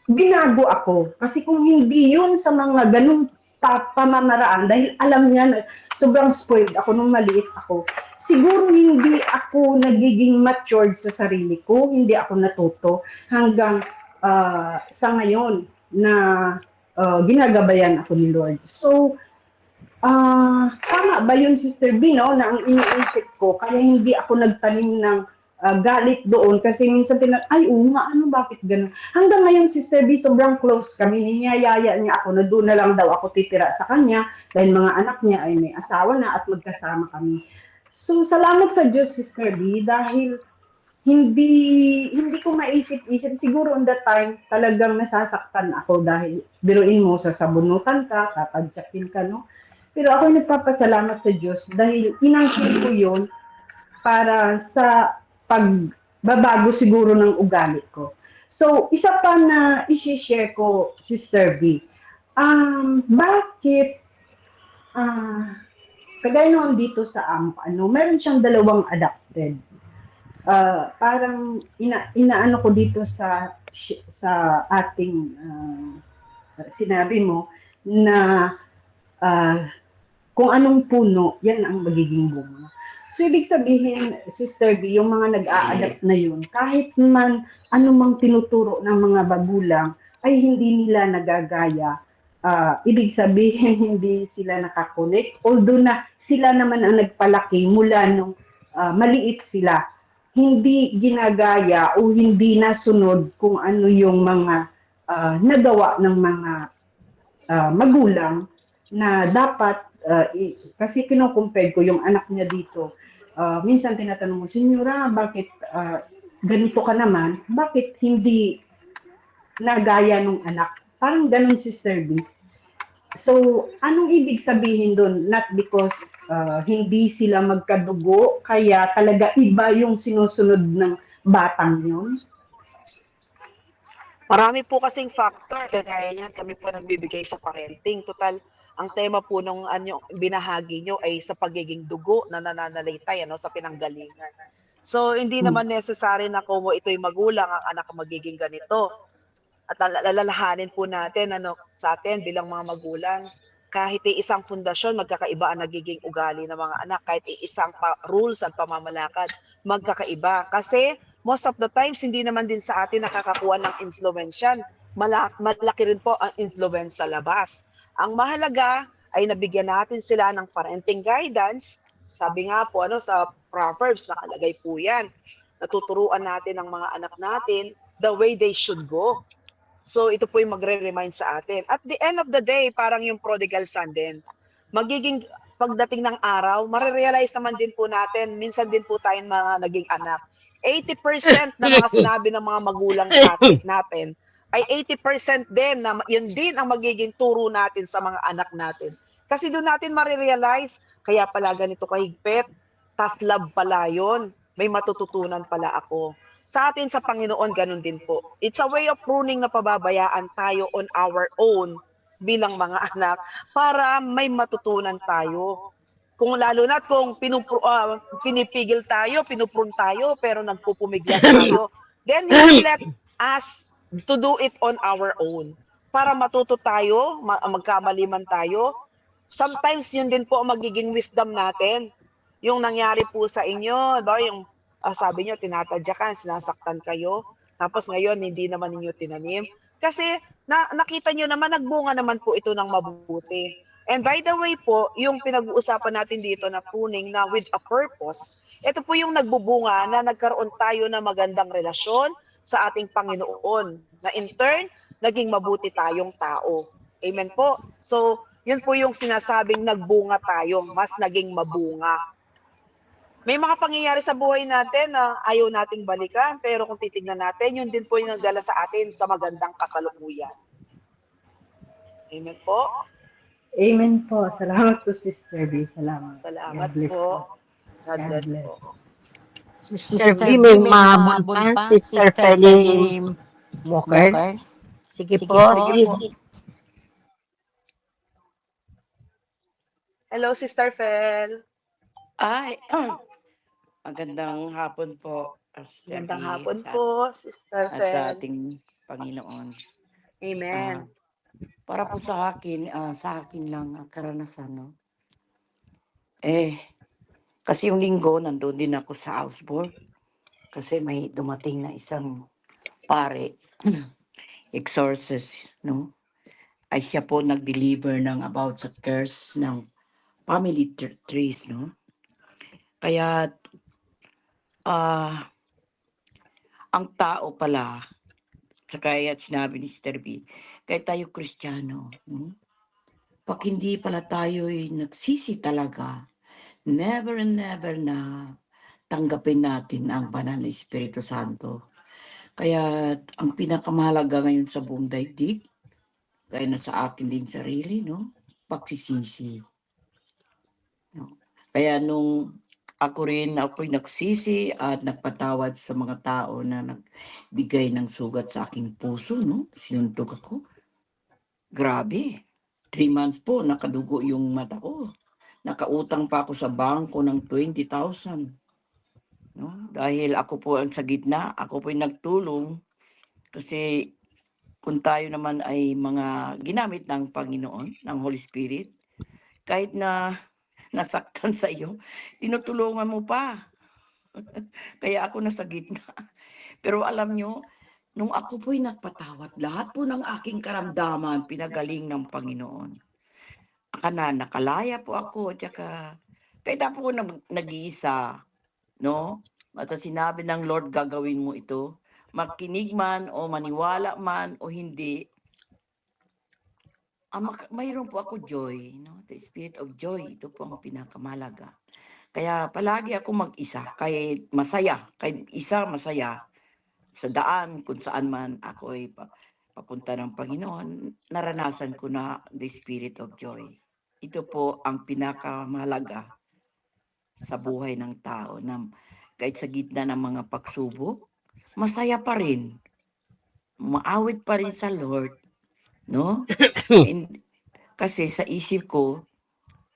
binago ako. Kasi kung hindi yun sa mga ganung pamamaraan, dahil alam niya na sobrang spoiled ako nung maliit ako, siguro hindi ako nagiging matured sa sarili ko, hindi ako natuto hanggang sa ngayon na ginagabayan ako ni Lord. So, tama ba yun, Sister B, no? Na ang iniisip ko, kaya hindi ako nagtanim ng galit doon kasi minsan ay, nga, bakit ganun? Hanggang ngayon, Sister B, sobrang close kami. Niyayaya niya ako na doon na lang daw ako titira sa kanya dahil mga anak niya ay may asawa na at magkasama kami. So, salamat sa Diyos, Sister B, dahil hindi ko maisip-isip. Siguro on that time, talagang nasasaktan ako dahil biruin mo, sasabunutan ka, tatadyakin ka, no? Pero ako nagpapasalamat sa Diyos dahil inangkin ko yun para sa pagbabago siguro ng ugali ko. So, isa pa na isi-share ko, Sister B, bakit, kagaya noon dito sa meron siyang 2 adopted. parang inaano ko dito sa ating sinabi mo na ah, kung anong puno, yan ang magiging bunga. So, ibig sabihin, Sister B, yung mga nag-a-adapt na yun, kahit man anumang tinuturo ng mga bagulang, ay hindi nila nagagaya. Ibig sabihin, hindi sila nakakonect. Although na sila naman ang nagpalaki mula nung maliit sila, hindi ginagaya o hindi nasunod kung ano yung mga nagawa ng mga magulang na dapat, kasi kinukumpare ko yung anak niya dito. Minsan tinatanong mo, Senyora, bakit ganito ka naman? Bakit hindi nagaya nung anak? Parang ganun, Sister B. So, anong ibig sabihin doon? Not because hindi sila magkadugo, kaya talaga iba yung sinusunod ng batang yun? Marami po kasing factor, kagaya niyan, kami po nagbibigay sa parenting. Total, ang tema po nung binahagi nyo ay sa pagiging dugo na nananalaytay sa pinanggalingan. So, hindi naman necessary na kung ito'y magulang, ang anak magiging ganito. At alalahanin po natin sa atin bilang mga magulang, kahit isang pundasyon, magkakaiba ang nagiging ugali ng mga anak. Kahit isang rules at pamamalakad, magkakaiba. Kasi most of the times, hindi naman din sa atin nakakakuha ng influence yan. Malaki rin po ang influence sa labas. Ang mahalaga ay nabigyan natin sila ng parenting guidance. Sabi nga po sa Proverbs, nakalagay po yan. Natuturuan natin ang mga anak natin the way they should go. So ito po yung magre-remind sa atin. At the end of the day, parang yung prodigal son din. Magiging pagdating ng araw, marirealize naman din po natin, minsan din po tayong mga naging anak. 80% na mga sinabi ng mga magulang natin ay 80% din na yun din ang magiging turo natin sa mga anak natin. Kasi doon natin marirealize, kaya pala ganito kahigpit, tough love pala yun, may matututunan pala ako. Sa atin sa Panginoon, ganun din po. It's a way of pruning na pababayaan tayo on our own bilang mga anak para may matutunan tayo. Kung lalo na kung pinipigil tayo, pinuprun tayo, pero nagpupumiglas tayo, then He let us to do it on our own. Para matuto tayo, magkamali man tayo. Sometimes yun din po ang magiging wisdom natin. Yung nangyari po sa inyo, yung sabi nyo, tinatadyakan, sinasaktan kayo. Tapos ngayon, hindi naman ninyo tinanim. Kasi nakita nyo naman, nagbunga naman po ito ng mabuti. And by the way po, yung pinag-uusapan natin dito na pruning na with a purpose, ito po yung nagbubunga na nagkaroon tayo ng magandang relasyon sa ating Panginoon. Na in turn, naging mabuti tayong tao. Amen po. So, yun po yung sinasabing nagbunga tayo, mas naging mabunga. May mga pangyayari sa buhay natin na ayaw nating balikan, pero kung titignan natin, yun din po yung nagdala sa atin sa magandang kasalukuyan. Amen po. Amen po. Salamat po, Sister B. Salamat. Salamat po. God bless po. Sister V, may mahabol pa. Sister Feli Walker. Sige po, sis. Hello, Sister Fel. Ay, magandang hapon po. Magandang hapon po, Sister At sa Fel. ating Panginoon. Amen. Para po sa akin lang ang karanasan, no? Kasi yung linggo, nandun din ako sa Augsburg. Kasi may dumating na isang pare, exorcist, no? Ay siya po nag-deliver ng about sa curse ng family trees, no? Kaya, ang tao pala, sa kaya sinabi ni Sister B, kaya tayo Kristiyano, pag hindi pala tayo'y nagsisi talaga, never and never na tanggapin natin ang banal na Espiritu Santo. Kaya ang pinakamahalaga ngayon sa buong daigdig, kaya nasa akin din sarili, no? Pagsisisi. No? Kaya nung ako'y nagsisi at nagpatawad sa mga tao na nagbigay ng sugat sa aking puso, no? Sinuntog ako. Grabe. 3 months po, nakadugo yung mata ko. Nakautang pa ako sa bangko ng 20,000. No? Dahil ako po ang sa gitna, ako po yung nagtulong kasi kung tayo naman ay mga ginamit ng Panginoon, ng Holy Spirit, kahit na nasaktan sa iyo, tinutulungan mo pa. Kaya ako nasa gitna. Pero alam nyo, nung ako po'y nagpatawad, lahat po ng aking karamdaman, pinagaling ng Panginoon. Nakalaya po ako, at saka, kahit ako po nag-iisa, no? At sinabi ng Lord, gagawin mo ito. Makinig man o maniwala man o hindi, mayroon po ako joy, no? The spirit of joy, ito po ang pinakamalaga. Kaya palagi ako mag-isa, kahit masaya, kahit isa masaya, sa daan, kung saan man ako ay papunta ng Panginoon, naranasan ko na the spirit of joy. Ito po ang pinakamahalaga sa buhay ng tao, na kahit sa gitna ng mga pagsubok, masaya pa rin, maawit pa rin sa Lord, no? Kasi sa isip ko,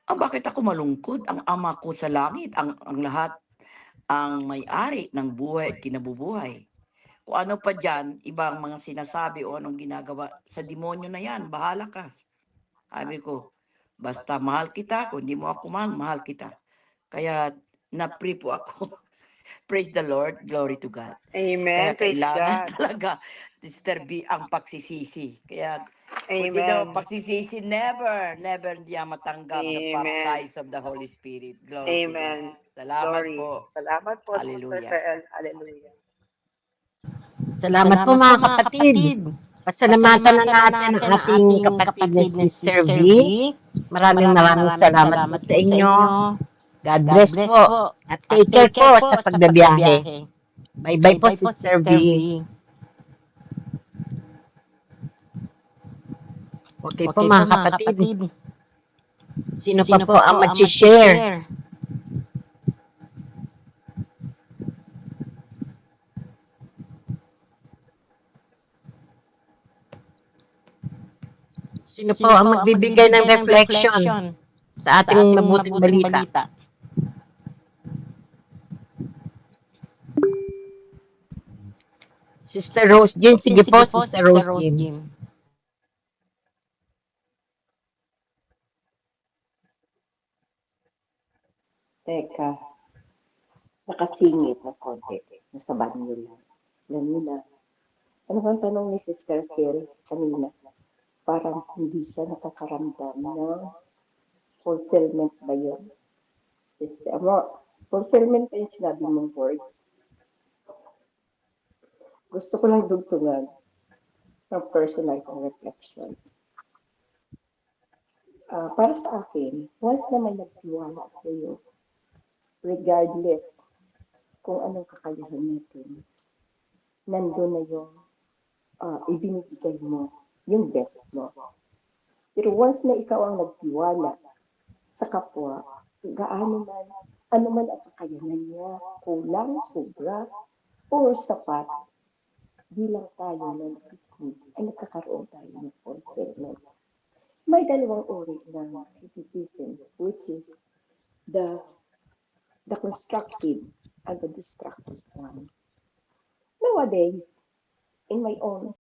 bakit ako malungkot? Ang Ama ko sa langit, ang lahat, ang may-ari ng buhay at kinabubuhay. Kung ano pa dyan, ibang mga sinasabi o anong ginagawa, sa demonyo na yan, bahala ka. Sabi ko, basta mahal kita, kung hindi mo ako mahal, mahal kita. Kaya na-pray po ako. Praise the Lord, glory to God. Kaya Amen. Praise kailangan God. talaga, Sister B, ang pagsisisi. Kaya kung di daw Amen. pagsisisi, never hindi matanggap the Amen. baptize of the Holy Spirit. Glory to God. Amen. Salamat Glory. po. Salamat po, Sister Hallelujah. Kael. Hallelujah. Salamat po mga kapatid. Pasalamatan na natin ang ating kapatid na Sister V. Maraming salamat po sa inyo. God bless po. At take care po sa pagbabiyahe. Bye-bye po, Sister V. Okay po mga kapatid. Sino pa po ang mag-share? Sino po ang magbibigay ng reflection sa ating mabuting balita? Sister Rose Jean. Sige po, Sister Rose Jean. Teka, nakasingit na konti. Nasa banyo lang. Ganina. Ano bang tanong ni Sister Phil kanina? Parang hindi siya nakakaramdam ng fulfillment ba yun? Sister, fulfillment ba yung sinabi mong words? Gusto ko lang dugtungan ng personal kong reflection. Para sa akin, once na may nagtiwala sa iyo, regardless kung anong kakayahan natin, nandun na yung ibinibigay mo yung best mo. Pero once na ikaw ang nagtiwala sa kapwa, ano man ang kakayanan niya, kulang, sobra, or sapat, bilang tayo na nagtitipid ay nagkakaroon tayo ng fulfillment. May dalawang uri ng criticism, which is the constructive and the destructive one. Nowadays, in my own